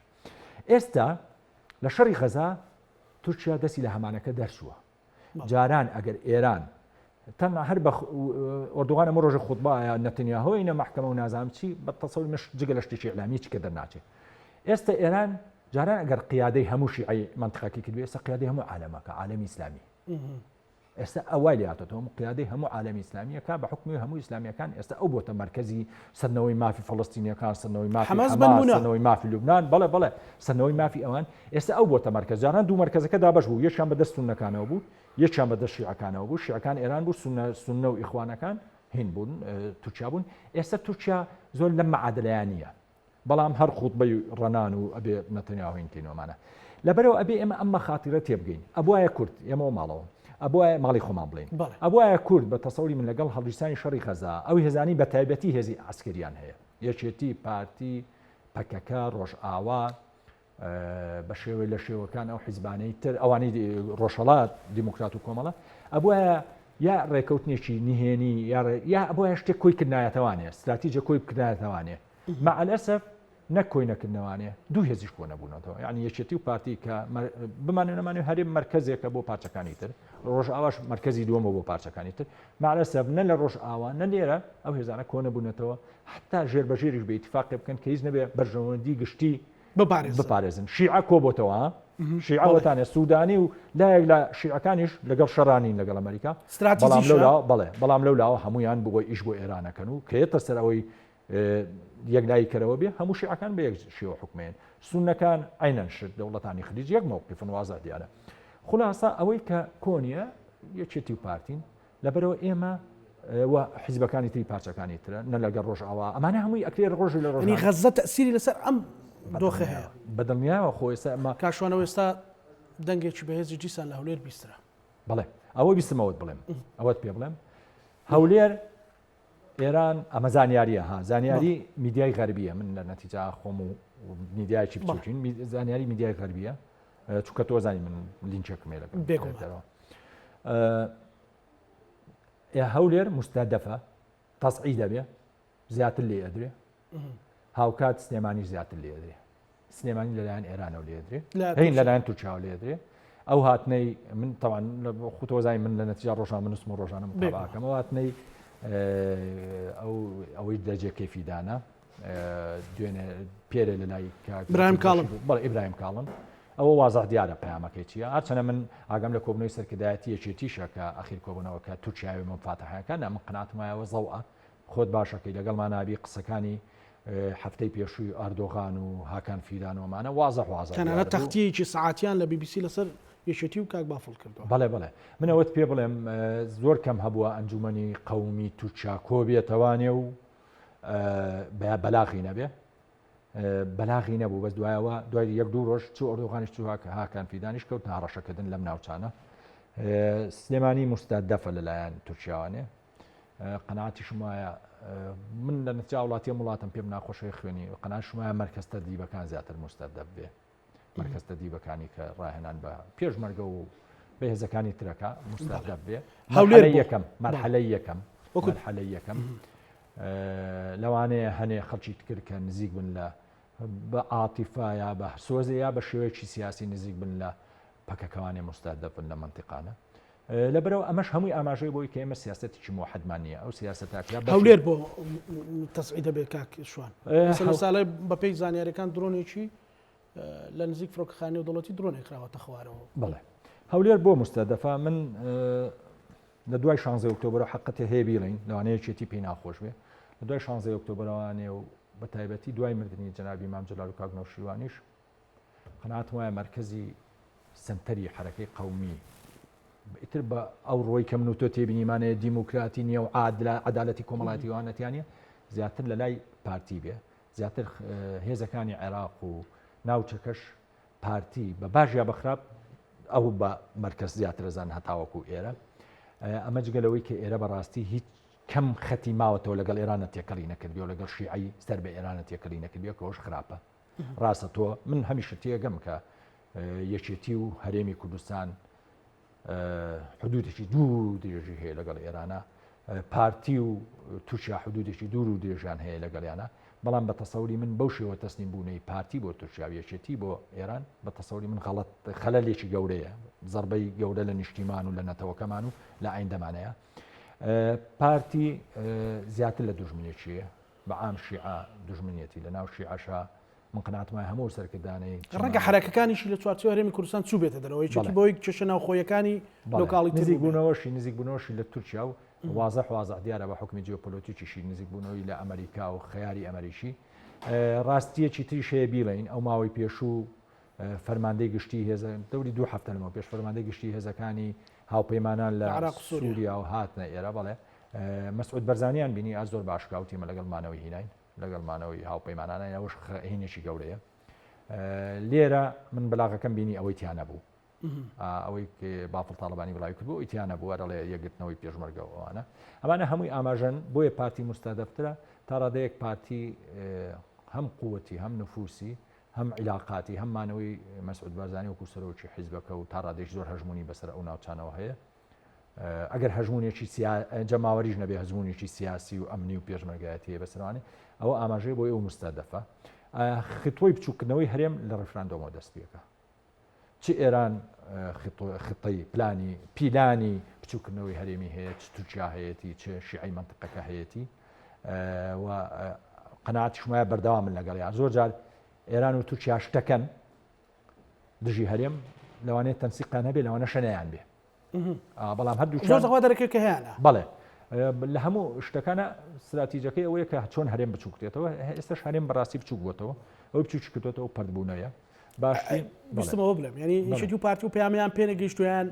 ئێستا لە شەڕی غەزا تورکیا دەستی لە هەمانەکە دەرچووە جاران ئەگەر ئێران تەنها هەر بە ئۆردوغان ئەمە ڕۆژە خوتبایە نەتەنیاهۆ اینە مەحکەمە و نازانم چی بە تەسەوری مش جگە لە شتێکی ئیعلامی چکە دەرناچێت ئێستا ئێران جاران ئەگەر قیادەی هەموو شیعی منتیقەکەی کردوێ ئێستا قیادەی هەموو عالەمەکە عالەمی ئیسلامی ئێستا ئەوای لاتەوە قیادەی هەموو عالەمی ئیسلامیەکە بە حکمی هەموو ئیسلامیەکان ئێستا ئەو بۆتە مرکزی سەرنەوەی مافی فەڵەستینیەکان سەرنەوەی مافی حەماس سەرنەوەی مافی لوبنان بەڵێ سەرنەوەی مافی ئەوان ئێستا ئەو بۆتە مرکز جاران دوو مرکزەکە دابەش بوو یەکیان بەدەست سونەکانەوە بوو یەکیان بەدەست شیعەکانەوە بوو شیعەکان ئێران بوو سونە و ئیخوانەکان هین بوون تورکیا بوون ئێستا تورکیا زۆر لەم مەعادلەیانە بەڵام هەر خوتبەی ڕەنان و ئەبێ نەتەنیاهۆ هینتینەوەمانە لەبەرەوە ئەبێ ئێمە ئەم مەخاتیرە تێبگەین ئەبوایە کورد ئێمەوە ماڵەوە ئەبوایە ماڵی خۆمان بڵین ئەبوایە کورد بە تەسەوری من لەگەڵ هەڵگیرسانی شەڕی غەزا ئەوی هێزانی بە تایبەتی هێزی عسکەریان هەیە یەکێتی پارتی پەکەکە ڕۆژئاوا بە شێوەی لە شێوەکان ئەو حیزبانەی تر ئەوانی ڕۆژهەڵات دیموکرات و کۆمەڵە ئەبوایە یا ڕێکەوتنێکی نهێنی یا ئەبوایە شتێک کۆی کردنایەتەوانێ استراتیژە کۆی بکردایەتەوانێ مع الأسف نەکۆی نەکردنەوانێ دوو هێزیش کۆ نەبوونەوە یعنی یەکێتی و پارتی کە بمانێنەمانێ هەرێ مرکزێکە بۆ پارچەکانی تر ڕۆژئاواش مرکزی دووەمە بۆ پارچەکانی تر مع الأسف نە لە ڕۆژئاوا نە لێرە ئەو هێزانە کۆ نەبوونەتەوە حتا ژێربەژێریش بە ئیتیفاقی بکەن کە هیچ نەبێ بەرژەوەندی گشتی بپارێزن شیعە کۆ بۆتەوە شیعەوەتانێ سوودانی و لایەک لە شیعەکانیش لەگەڵ شەڕانین لەگەڵ ئەمریکا بەڵام لەولاوە هەمویان بۆی ئیش بۆ ئێرانەکەن و کێتە سەر ئەوەی یەکلایی کەرەوە بێ هەموو شیعەکان بە یەک شێوە حکومێن سونەکان عینەن شت دەوڵەتانی خلیج یەک موقفن وازە دیارە خولاسە ئەوەی کە کۆنیە یەکێتی و پارتین لەبەرەوە ئێمە حیزبەکانی تری پارچەکانی ترە نە لەگەڵ ڕۆژئاوا ئەمانە هەمووی ئەکرێ ڕۆژی لە ڕۆژ غەزە تەسیری لەسەر ئەم دۆخە هەیە بەدڵنیاوە خۆ ئێستا ئەمە کاشوانەوە ئێستا دەنگێکی بەهێزی جیسان لە هەولێر بیسترا بڵێ ئەوەی بیستمەوەت بڵێم ئەوەت پێ بڵێم هەولێر ئێران ئەمە زانیاریە ها زانیاری میدیای غەربیە من لە نەتیجا خۆم و میدیایکی بچووکین زانیاری میدیای غەربیە چونکە تۆ زانی من لینچێکمێ لەگەڵ هەولێر مستهدەفە تەسعید دەبێ زیاتر لێ ئەدرێ هاوکات سلێمانی زیاتر لێ ئەدرێ سلێمانی لەلایەن ئێرانەوە لێ ئەدرێ هین لەلایەن تورکیاوە لێ ئەدرێ ئەو هاتنەی من طبعا خۆتۆ زای من لە نەتیجا ڕۆژان من نووسم و ڕۆژانە متابعەکەم ئەو هاتنەی ئەو ئەوەی دەرجێ کەفیدانە دوێنێ پێرە لە لای ئیبراهیم کاڵم بەڵێ ئیبراهیم کاڵم ئەوە وازەح دیارە پەیامەکەی چیە هەرچەنە من ئاگەم لە کۆبنەوەی سەرکردایەتی یەکێتیشە کە ئەخیر کۆبوونەوەکە تورکیاوی منفاتەحەکانە من قەناتمایەوە زەوئە خۆت باشەکەی لەگەڵمان نابی قسەکانی هەفتەی پێشووی ئەردۆغان و هاکان فیدانەوەمانە وازەح کەنانە تەختیەکی سعاتیان لە BBC لەسەر یەکێتی و کاک بافڵ کردەوە بەڵێ من ئەوەت پێ بڵێم زۆر کەم هەبووە ئەنجومەنی قەومی تورکیا کۆبێتەوانێ و بەلاغی نەبێ بەلاغی نەبوو بەس دوایەوە دوای یەک دوو ڕۆژ چ ئەردۆغانیش چ هاکان فیدانیش کەوت هاڕەشەکردن لەم ناوچانە سلێمانی مستەدەفە لەلایەن تورکیاوانێ قەناعەتیشم وایە من لە نەتیجە وڵاتی وڵاتم پێم ناخۆشی خوێنی قەناعەتیشم وایە مەرکەز تەدریبەکان زیاتر مستەدەف بێ مەرکەز تەدریبەکانی کە ڕاهێنان بە پێشمەرگە و بەهێزەکانی ترەکە مستەدەف بێ هەولێر یەکەم مەرحەلەی یەکەم لەوانەیە هەنێ خەڵکی کرد کە نزیک بن لە بە عاتیفا یا بە سۆزە یا بە شێوەیەکی سیاسی نزیک بن لە پەکەکەوانی مستەدەف بن لە منتیقانە لەبەرەوە ئەمەش هەمووی ئاماژەی بۆی کە ئێمە سیاسەتێکی موحدمان نییە ئەو سیاسەتاکە هەولێر بۆ تەسعیدە بێت کاک شوان ساڵی بەپێی زانیاریەکان درۆنێکی لە نزیک فڕۆکەخانەی و دەوڵەتی درۆنێک کراوەتە خوارەوە بڵێ هەولێر بۆ مستەدەفە من لە دوای 16 ئۆکتۆبرەوە حقەتە هەیە بیڵین لەوانەیەکێتی پێی ناخۆش بێ لە دوای 16 ئۆکتۆبرەوانێ و بە تایبەتی دوای مردنی جەنابی مام جەلال و کاک نەوشیروانیش قەناعەتم وایە مەرکەزی سنتەری حرەکەی قەومی ئیتر بە ئەو ڕۆی کە من و تۆ تێبینیمانەیە دیموکراتی نییە و عەدالەتی کۆمەڵایەتی وانەتیانە زیاتر لە لای پارتی بێ زیاتر هێزەکانی عێراق و ناوچەکەش پارتی بە باش یا بەخراپ ئەو بە مەرکەز زیاتر ئەزان هەتاوەکو ئێرە ئەمە جگەلەوەی کە ئێرە بەڕاستی هیچ کەم خەتی ماوەتەوە لەگەڵ ئێرانە تێکەڵی نەکردی و لەگەڵ شیعی سەر بە ئێرانە تێکەڵی نەکردی کەەوەش خراپە ڕاستە تۆ من هەمیشە تێگەم کە یەکێتی و هەرێمی کوردستان حدودێکی دوو درێژی هەیە لەگەڵ ئێرانە پارتی و تورکیا حدودێکی دوور و درێژیان هەیە لەگەڵیانە بەڵام بە تەسەوری من بەو شێوە تەسنیم بوونەی پارتی بۆ تورکیا یەکێتی بۆ ئێران بە تەسەوری من خەلەلێکی گەورەیە زەربەی گەورە لە نیشتیمان و لە نەتەوەکەمان و لە ئایندەمانەیە پارتی زیاتر لە دوژمنێکیە بە عام شیعە دوژمنێتی لە ناو شیعەشە من قەناعەتم وایە هەموو سەرکردانەی ڕەنگە حرەکەکانیشی لە چوارچێوە هەرێمی کوردستان چوو بێتە دەرەوە یەکێتی بۆی کێشە ناوخۆیەکانی لۆکاڵی نزیک بوونەوەشی لە تورکیا و وازەح دیارە بە حکمی جیۆپۆلیتیکیشی نزیک بوونەوەی لە ئەمریکا و خەیاری ئەمریکی ڕاستیەکی تریش هەیە بیڵین ئەو ماوەی پێشوو فەرماندەی گشتی هێزە دەوری دوو هەفتە لەمەوە پێش فەرماندەی گشتی هێزەکانی هاوپەیمانان لە سووریا و هاتنە ئێرە بەڵێ مەسعود بەرزانیان بینی ئا زۆر باشکاوتیمە لەگەڵمانەوەی هیناین لەگەڵمانەوەی هاوپەیمانانە ئەوش هینێکی گەورەیە لێرە من بەلاغەکەم بینی ئەوەی تیانە بوو ئەوەی بافڵ تاالبانی بڵاوی کرد بۆ ئیتیانە بووە دەڵێ یەکگرتنەوەی پێشمەرگەوەوانە ئەمانە هەمووی ئاماژەن بۆیە پارتی مستەدەفترە تا ڕادەیەک پارتی هەم قووەتی هەم نفوسی هەم عیلاقاتی هەممانەوەی مەسعود بەرزانی وەکو سەرۆکی حیزبەکە و تا ڕادێک زۆر هەژمونی بەسەر ئەو ناوچانەوە هەیە ئەگەر هەژمونێکی جەماوەریش نەبێ هەزمونێکی سیاسی و ئەمنی و پێشمەرگایەتی بەسەروانێ ئەوە ئاماژەی بۆ ئەو مستەدەفە خطۆی بچووکردنەوەی هەرێم لە ڕفراندۆمەوە دەست پێکە چ ئێران خطەی پیلانی بچووکردنەوەی هەرێمی هەیە چ تورکیا هەیەی چ شیعی منطقەکە هەیەی و قەناعەتیشمایە بەردەوام من لەگەڵیان زۆر جار ئێران و تورکیا شتەکەن دژی هەرێم لەوانێت تەنسیقان هەبێ لەوانە شەنەیان بێ بەڵام هەردوو زۆر دەرەکە کە هەیەە بەڵێ لە هەموو شتەکانە استراتیژەکەی ئەوەیە کە چۆن هەرێم بچووکێتەوە ئێستاش هەرێم بەڕاستی بچووک بووتەوە ئەو بچووکی کردوێتەوە پەردبوونەیە باشی ویستمەوە بڵێم ینی یەکێتی و پارتی و پەیامیان پێ نەگەیشتویان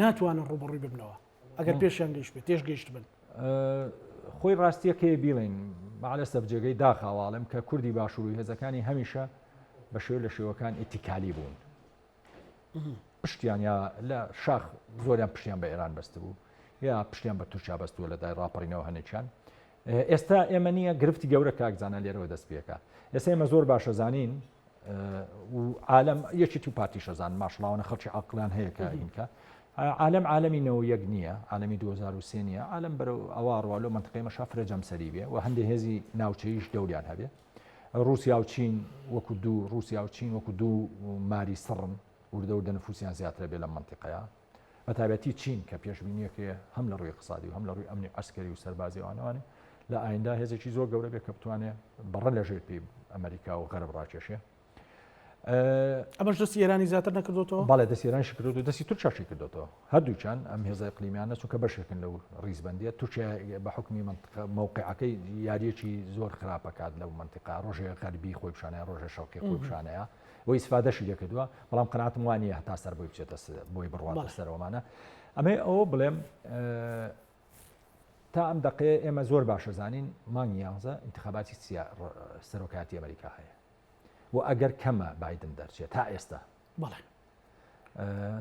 ناتوانن ڕوبڕووی ببنەوە ئەگەر پێشیان گەیشت بێت تێش گەیشت بن خۆی ڕاستیەکەی بیڵین مەعلە سەفجێگەی داخاواڵم کە کوردی باشووری هێزەکانی هەمیشە بە شێوە لە شێوەکان ئیتیکالی بوون پشتیان یا لە شاخ زۆریان پشتیان بە ئێران بەست بوو یا پشتیان بە تورکیا بەستووە لە دای ڕاپەڕینەوە هەنێکیان ئێستا ئێمە نییە گرفتی گەورە کاکزانە لێرەوە دەست پێکە ئێستا ئێمە زۆر باشە زانین و عالم یەکێتی و پارتی شەزان ماشڵاوانە خەڵکی عاقلان هەیە کە ئینکە عالمی نەوە یەک نییە عالمی 2023 نیە عالم بەرەو ئەوواڕوا لەو منطقەی مەشا فرەجەمسەری بێ و هەندێک هێزی ناوچەیش دەوریان هەبێ رووسیا و چین وەکو دوو رووسیا و چین وەکو دوو ماری سڕن وردە نفوسیان زیاترە بێ لە منطقەیە بە تایبەتی چین کە پێشبینیەکە هەم لە ڕووی اقتصادی و هەم لە ڕووی ئەمنی عسکەری و سەربازیەوانەوانێ لە ئایندا هێزێکی زۆر گەورە بێ کە بتوانێت بەڕە لەژێر پێی ئەمریکا و غەرب ڕاکێشێ. ئەمەش دەستی ئێرانی زیاتر نەکردوتەوە؟ باڵێ دەستی ئێرانیش کردو و دەستی تورکیاشی کردوتەوە، هەردووچان ئەم هێزە ئیقلیمیانە چونکە بەشێکن لەو ڕیزبەندیە. تورکیا بە حکمی موقعەکەی یاریەکی زۆر خراپەکات لەو منطقە، ڕۆژێ غەربی خۆی پیشانەیە، ڕۆژێ شەرقی خۆی پیشانەیە، بۆ ئیسفادەشی لێکردووە، بەڵام قەناعەتم وانە هەتا سەر بۆی بچێتە بۆی بڕواتە سەرەوەمانە. ئەمێ ئەوە بڵێم تا ئەم دقەیە ئێمە زۆر باشە زانین مانگی 11 انتخاباتی سەرۆکایەتی ئەمریکا هەیە و ئەگەر کەمە بایدن دەرچێت تا ئێستا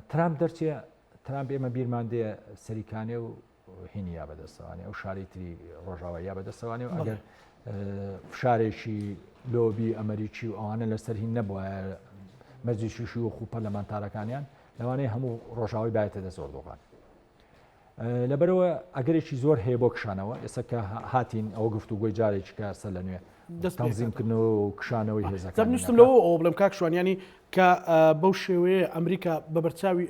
ترامپ دەرچێ، ترامپ ئێمە بیرمان دێ سەریکانێ و هینیا بەدەستەوانێ ئەو شاری تری ڕۆژاواییە بەدەستەوانێ و ئەگەر فشارێکی لۆبی ئەمریکی و ئەوانە لەسەر هین نەبووە مەجلیسی و خوو پەرلەمانتارەکانیان لەوانەیە هەموو ڕۆژاوی بایەتە دە زۆر دۆغان. لەبەرەوە ئەگەرێکی زۆر هەیە بۆ کشانەوە، ئێستا کە هاتین ئەوە گفتوگۆی جارێکی کە سەر لە نوێ تەنزیمکردنەوە و کشانەوەی هێزەکان. دەبنووسم لەوە ئەو بڵێم کاک شوانیانی کە بەو شێوەیە ئەمریکا بە بەرچاوی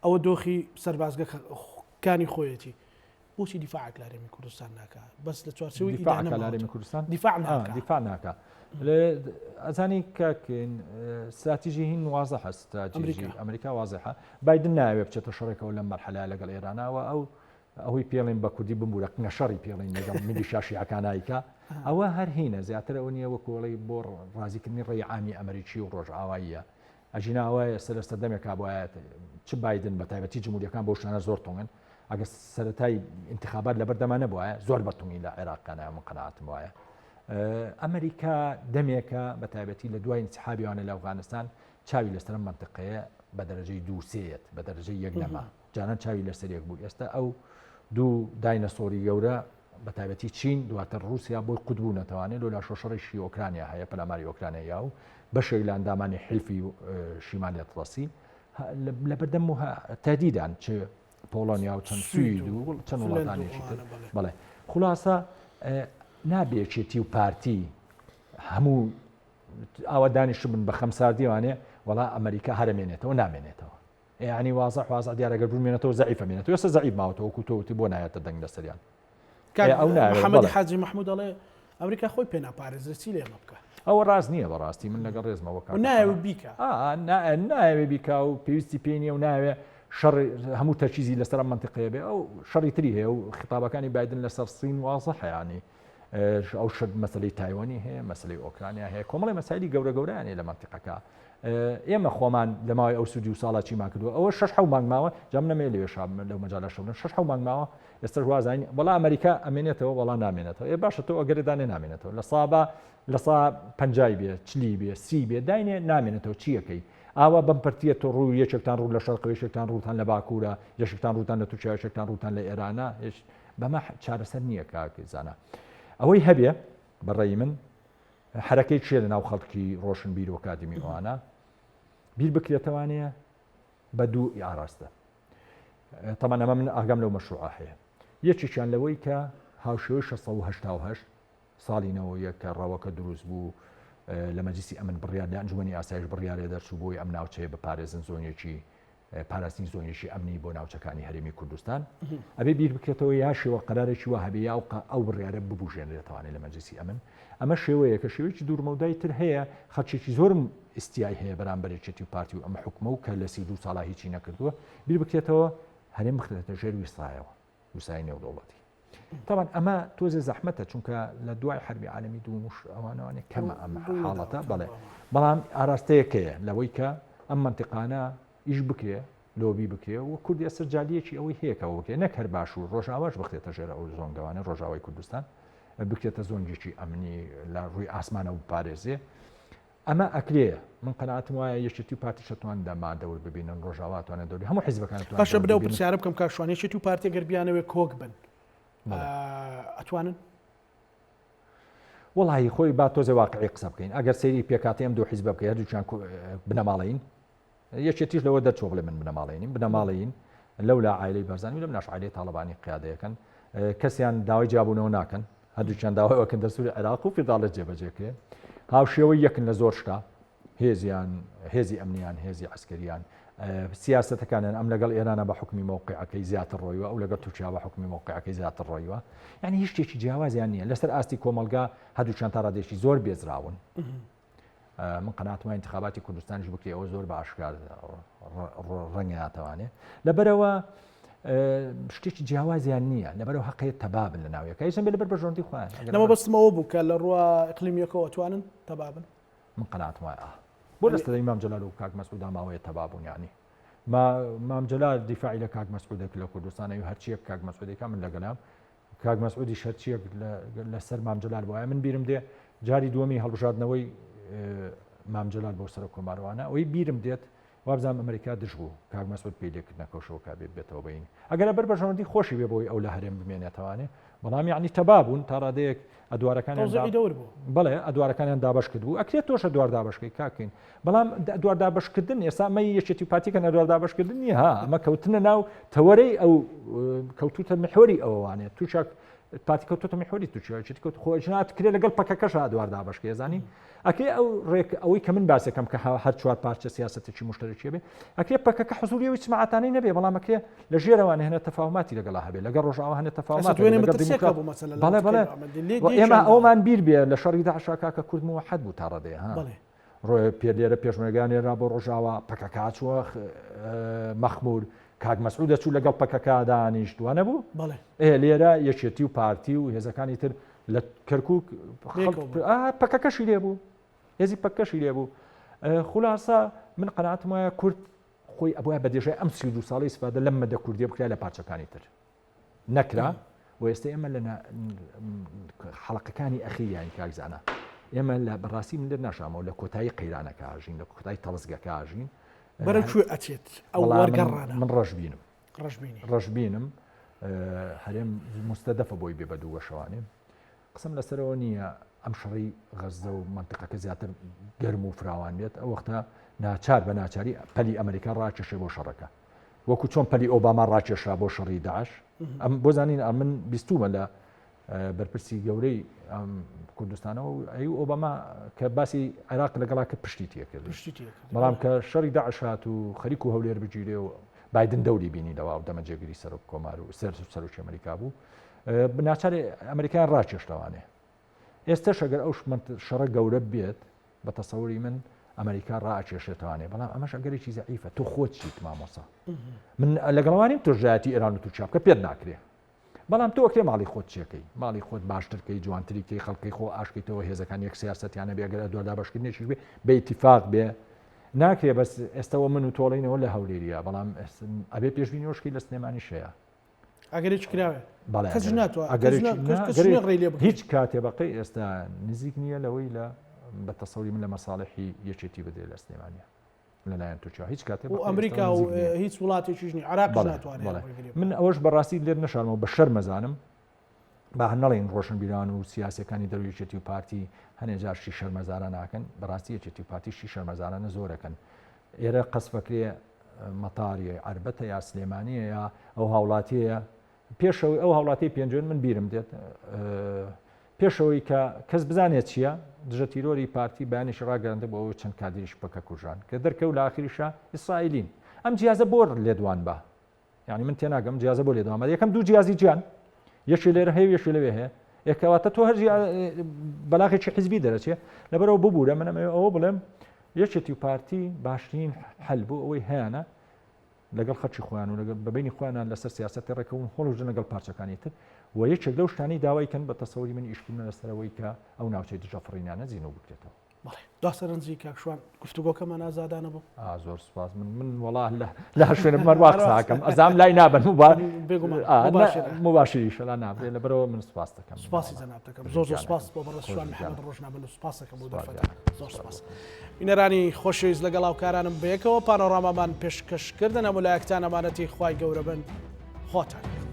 ئەوە دۆخی سەربازگەکانی خۆیەتی بۆچی دیفاعک لە هەرێمی کوردستان ناکە؟ بەس لە چوارچێوەی ئیدانە لە هەرێمی کوردستان دیفاع ناکە. ئەزانی کاکن استراتیژی هین وازە هەست، استراتیژی ئەمریکا وازەحە. بایدن ناوێت بچێتە شەڕێکەوە لەم مەرحەلە لەگەڵ ئێرانەوە ئەوەی پێڵین بە کوردی بمبورە نەشەڕی پێڵین لەگەڵ میلیشیا شیعەکانایکە، ئەوە هەر هینە زیاتر ئەو نییە وەکوڵی بۆ ڕازیکردنی ڕێی عامی ئەمریکی و ڕۆژئاواییە. ئەژیناوایە سەر دەمێکا بۆایەت چ بایدن بە تایبەتی جمهوریەکان بۆ شانە زۆر تۆنگن، ئەگەر سەرەتای انتخابات لەبەردەمانە بووە زۆر بەتونی لە عێراقانە من قەناعەتم وایە. ئەمریکا دەمێکە بە تایبەتی لە دوای انسحابیوانە لە ئەفغانستان چاوی لەسەر منطقەیە بە دەرەجەی دووسێت بە دەرەجەی یەک نەما، جانان چاوی لەسەر یەک بوو. ئێستا ئەو دوو داینەسۆری گەورە بە تایبەتی چین دواتر رووسیا بۆی قوتبوو نەتوانێت لۆ لا شۆشەڕێکی ئۆکرانیا هەیە پەلاماری ئۆکرانیا و بەشێک لە ئەندامانی حلفی شیمالی ئەتڵەسی لەبەردەم تهدیدان چ پۆڵۆنیا و چەند سوید و چەند وڵاتانێکی تر. بەڵێ خولاسە نابێچێتی و پارتی هەموو ئاوادانیش بن بە خەمساردیوانێ وڵا ئەمریکا هەرمێنێتەوە نامێنێتەوە، یعنی وازە دیارەگەر بمێنێتەوە زەعیفە مێنێتەوە. ئێستا زەعیف ماوەتەوە کوتۆتی بۆ نایەتە دەنگ لەسەریان. محەممەد حاجی محمود دەڵێ ئەمریکا خۆی پێ ناپارێزرێت چی لێمە بکە؟ ئەوە ڕاست نییە بەڕاستی من لەگەڵ ڕێزمەوە ناوێ بیکە ناوێ بیکا و پێویستی پێ نیە و ناوێ شەڕ هەموو تەرکیزی لەسەر منطقەیە بێ. ئەو شەڕی تری هەیە و خطابەکانی بایدن لەسەر سین وازەحە، ینی ئەو شت مەسلەی تایوانی هەیە، مەسلەی ئۆکرانیا هەیە، کۆمەڵی مەسایلی گەورەیانێ لە منطقەکە. ئێمە خۆمان لەماوەی ئەو سودی و ساڵا چیمان کردووە ئەوە 6 مانگ ماوە جام نەمێ لێشا لەو مەجاالە شەون 6 مانگ ماوە ئێستا وازین وڵا ئەمریکا ئەمێنێتەوە وڵا نامێنێتەوە. باشە تۆ ئەگەردانێ نامێنێتەوە لە سابە لە سا 50 بێ 40 بێ 30 بێ داینێ نامێنێتەوە چیەکەی ئاوا بەم پرتیە تۆ ڕوو یەکێکتان ڕوو لە شەرقەوە یەکێکتان ڕووتان لە باکوورە یەکێکتان ڕووتان لە تورکیا یەکێکتان ڕووتان لە ئێرانە بەمە چارەسەر نییە کاکزانە. ئەوەی هەبێ بەڕێی من حرەکەی چێ لە ناو خەڵکی ڕۆشن بیر و ئەکادمی ئەوانە بیر بکرێتەوانەیە بە دوو ئاراستە. تەمان ئەمە من ئاگام لەو مەشروعە هەیە. یەکێکیان لەوەی کە هاوشێوەی 688 ساڵینەوە یەک کە ڕەوەکە دروست بوو لە مەجلیسی ئەمن بڕیار لە ئەنجومەنی ئاسایش بڕیارێ دەرچوو بۆی ئەم ناوچەیە بپارێزن زۆنێکی پاراستنی زۆنێکی ئەمنی بۆ ناوچەکانی هەرێمی کوردستان ئەبێ بیر بکرێتەوە یا شێوە قەرارێکی وا هەبێ یا ئەو بڕیارە ببوژێنرێتوانێت لە مەجلیسی ئەمن. ئەمە شێوەیە کە شێوەیەکی دوورمەودای تر هەیە، خەڵکێکی زۆرم ئستیای هەیە بەرامبەرێکێتی و پارتی و ئەمە حکومە و کە لە 32 ساڵا هیچی نەکردووە بیر بکرێتەوە هەرێم بخرێتە ژێر ویسایەوە وسای نێودەوڵەتی. طبعا ئەمە تۆزێ زەحمەتە چونکە لە دوای حربی عالەمی دوومش ئەوانەوانێ کەمە ئەم حاڵەتە بەڵێ بەڵام ئاراستەیەکەیە لەوەی کە ئەم منطقانە ئیش بکرێ لۆبی بکرێ و کوردی ئەسەر جالیەکی ئەوەی هەیەکەوە بکرێ نەک هەر باش و ڕۆژاواش بخرێتە ژێر ئەو زۆنگەوانە ڕۆژاوای کوردستان بکرێتە زۆنجێکی ئەمنی لە ڕووی ئاسمانە و پارێزێ. ئەمە ئەکرێ من قەناعەتم وایە یەکێتی و پارتی شەتوان دەما دەور ببینن ڕۆژاواتوانە دەوری هەموو حیزبەکانتوان باشە بدە و پرسیارە بکەم کاشوانێکی و پارتی گەربیانەوێ کۆک بن ئەتوانن وڵی خۆی با تۆزێ واقعی قسە بکەین ئەگەر سەیری پێکاتیم دوو حیزب بکە هەردووچیان بنەماڵین یەکێتیش لەوە دەرچۆ بڵێ من بنەماڵین لەو لا عایلەی بەرزانی لەم ناش عایلەی تاڵبانی قیادەکەن کەسیان داوای جیاببوونەوە ناکەن هەردووچیان داوایەکەن دەسووری عێراق و فیداڵەت جێبەجێکرێ هاوشێوەی یەکن لە زۆر شتا هێزی ئەمنیان هێزی عسکەریان سیاستەکانیان ئەم لەگەڵ ئێرانە بە حکمی مووقعەکەی زیاتر ڕۆیوە ئەو لەگەڵ تورکیا بە حکمی مووقعەکەی زیاتر ڕۆیوە یعنی هیچ شتێکی جیاوازیان نییە لەسەر ئاستی کۆمەلگا هەردووچیان تا ڕادێکی زۆر بێزراون من قەناعتم انتخاباتی کوردستانیش بکرێ ئەوە زۆر بە ئاشکار ڕەنگە ناتوانێت لەبەرەوە شتێکی جیاوازیان نییە لەبەرەوە حەقەیە تەبابن لە ناویەکە هیچ لەبەر بەژۆندی خۆیان لەمە بەستمەوە بوو کە لە ڕووە ئیقلیمیەکەەوە توانن تەبابن من قەناعتم وایە بۆ دەستەدەی مام جەلال و کاک مەسعود ماوەیە تەبابوون یعنی مام جەلال دیفاعی لە کاک مەسعودێک لە کوردستانەوە هەرچیەک کاک مەسعودێکە من لەگەڵام کاک مەسعودی شەرچیەک لەسەر مام جەلال وایە من بیرم دێ جاری دووەمی هەڵبژاردنەوەی مام جەلال بۆ سەر کۆماروانە ئەوەی بیرم دێت وابزانام ئەمریکا دژبوو کاک مەسعود پێی لێکردنەکەشەوە کا بێتەوە بین ئەگەر بەر بەژەوەندی خۆشی بێ بۆی ئەو لە هەرێم بمێنێتەوانێ بەڵام یعنی تەبابوون تا ڕادەیەک ئەدوارەکانیان بەڵێ ئەدوارەکانیان دابش کرد بوو ئەکرێت تۆشە دوار دابشکەی کاکەین بەڵام دوار دابشکردن ئێستا مە یەکێتی پارتیکە نەدوار دابشکردن نیە ها ئەمە کەوتنە ناو تەوەرەی ئەو کەوتوتە محوەری ئەووانێت تووشک پارتی کەوتوتە محوەری تووشێتی کەوت خۆژنات کرێت لەگەڵ پەکەکەش دوار دابشکە زانی ئەکێ ئەو ڕێک ئەوەی کە من باسەکەم کە هەر چوار پارچە سیاسەتێکی مشترکی بێ ئەکرێ پەکەکە حزوریەوەی سمعاتانەی نەبێ بەڵام ئەکرێ لە ژێرەوانە هێنە تەفاوماتی لەگەڵا هەبێ لەگەڵ ڕۆژاوە هەنە تەفاومات بەڵێ بەڵێ ئێمە ئەومان بیر بێ لە شەڕی داعشاکە کە کورد موحەد بوو تا ڕادەیە ها ڕۆی پێلێرە پێشمەرگانێرا بۆ ڕۆژاوە پەکەکە چووە مەخمور کاک مەسعود دەچوو لەگەڵ پەکەکە دانیشتووە نەبوو لێرە یەکێتی و پارتی و هێزەکانی تر لە کەرکووک پەکەکەشی لێ بوو هێزی پەکەشی لێ بوو خولاسە من قەناعتم وایە کورد خۆی ئەبووە بەدێژای ئەم 32 ساڵی سفادە لەم مەدە کوردیە بکرا لە پارچەکانی تر نەکرا و ئێستا ئێمە لە حەڵقەکانی ئەخیریانی کاکزانە ئێمە لە بەڕاستی من ناشامەوە لە کۆتایی قەیرانەکە ئاژین لە کۆتایی تەڵزگەکە ئاژین بەرەکوێ ئەچێت ئەو وەرگەڕانە من ڕەشبینم هەرێم مستەدەفە بۆی بێ بە دوو وەشەوانێ قسم لەسەرەوە نییە ئەم شەڕی غەزە و منتقەکە زیاتر گەرم و فراوان بێت ئەو وەختە ناچار بە ناچاری پەلی ئەمریکا ڕاکێشێ بۆ شەڕەکە وەکو چۆن پەلی ئۆباما ڕاکێشا بۆ شەڕی داعش ئەم بۆ زانین من بیستومە لە بەرپرسی گەورەی کوردستانەوە ئەی ئۆباما کە باسی عێراق لەگەڵا کە پشتی تێکرد بەڵام کە شەڕی داعش هات و خەریک و هەولێر بگیرێ و بایدن دەوری بینی لەوە و دەمەجێگیری سەر کۆمار و سەرۆکی ئەمریکا بوو بناچاری ئەمریکایان ڕاکێشتەوانێ ئێستاش ئەگەر ئەو شەڕە گەورە بێت بە تەسەوری من ئەمریکا ڕاکێشێتوانێ بەڵام ئەمەش ئەگەرێکی زەعیفە تۆ خۆت چیت مامۆسا من لەگەڵوانیم تۆژایەتی ئێران و تورکیا بکە پێت ناکرێ بەڵام تۆ ئەکرێ ماڵی خۆت چێکەی ماڵی خۆت باشترکەی جوانتریکەی خەڵکی خۆ ئاشکەیتەوە هێزەکان یەک سیاسەتیانە بێ ئەگەر دووادابشکردنێکیش بێ بە ئیتیفاق بێ ناکرێ بەس ئێستاەوە من و تۆڵینەوە لە هەولێریە بەڵام ئەبێ پێشبینیۆشکی لە سنێمانی شەیە ئەگەریش کراوێ هیچ کاتێ بەقی ئێستا نزیک نییە لەوەی لە بە تەسەوری من لە مەساڵحی یەکێتی بدێ لە سلێمانیا لەلایەن تورکیا هیچ کاتێ و ئەمریکا و هیچ وڵاتێکیش نی عێراق ناتوانێت من ئەوەش بەڕاستی لێر نەشارمەوە بە شەر مەزانم با هەنەڵێن ڕۆشنبیران و سیاسەکانی دەرویەکێتی و پارتی هەنێجارشی شەرمەزارە ناکەن بەڕاستی یەکێتی و پارتیشی شەرمەزارانە زۆرەکەن ئێرە قەسفەکرێ مەتاریە عربەتە یا سلێمانیە یا ئەو هاوڵاتیە پێشەوەی ئەو هاوڵاتی پێنجێن من بیرم دێت پێشەوەی کە کەس بزانێت چییە دژە تیرۆری پارتی بەیانیش ڕاگەراندە بۆ ئەوە چەند کادریش بکە کوژان کە دەرکەوت لە ئاخریشە ئیسرائیلین ئەم جیازە بۆ لێدوان بە یعنی من تێناگەم جیازە بۆ لێدوان بە یەکەم دوو جیازی گیان یەکی لێرە هەیە یەکی لەوێ هەیە یەکەواتە تۆ هەر بەلاغێکی حیزبی دەرەچێت لەبەرەوە ببوورە منم ئەوە بڵێم یەکێتی و پارتی باشترین حل بوو ئەوەی هەیەە لەگەڵ خەرچی خۆیان و لەگەڵ بەبینی خۆیان لەسەر سیاسەتی ڕێکەوتن هەڵوژن لەگەڵ پارچەکانی تر و یەکێک لەو شتانی داوایکەن بە تەسەوری من ئیشکردن لەسەرەوەی کە ئەو ناوچەی دژە فڕینانە زیینەوە بکرێتەوە دواسەرنجی کاکشوان گفتوگۆکەمان ئازادانە بوو زۆر سپاس من وڵا لە شوێنە بمەروا قساکەم ئەزام لای نابن مباشریش لا نابێت لەبەرەوە من سپاس دەکەم سپاسی جەناب دەکەم زۆر سپاس بۆ بەڕێزشوان محەممەد ڕۆژنامە و سپاس دەکەم بۆ دەرفەتان زۆر سپاس بینەرانی خۆشەویست لەگەڵ هاوکارانم بەیەکەوە پانۆرامامان پێشکەشکردن هەموو لایەکتان ئەمانەتی خوای گەورە بن خۆتان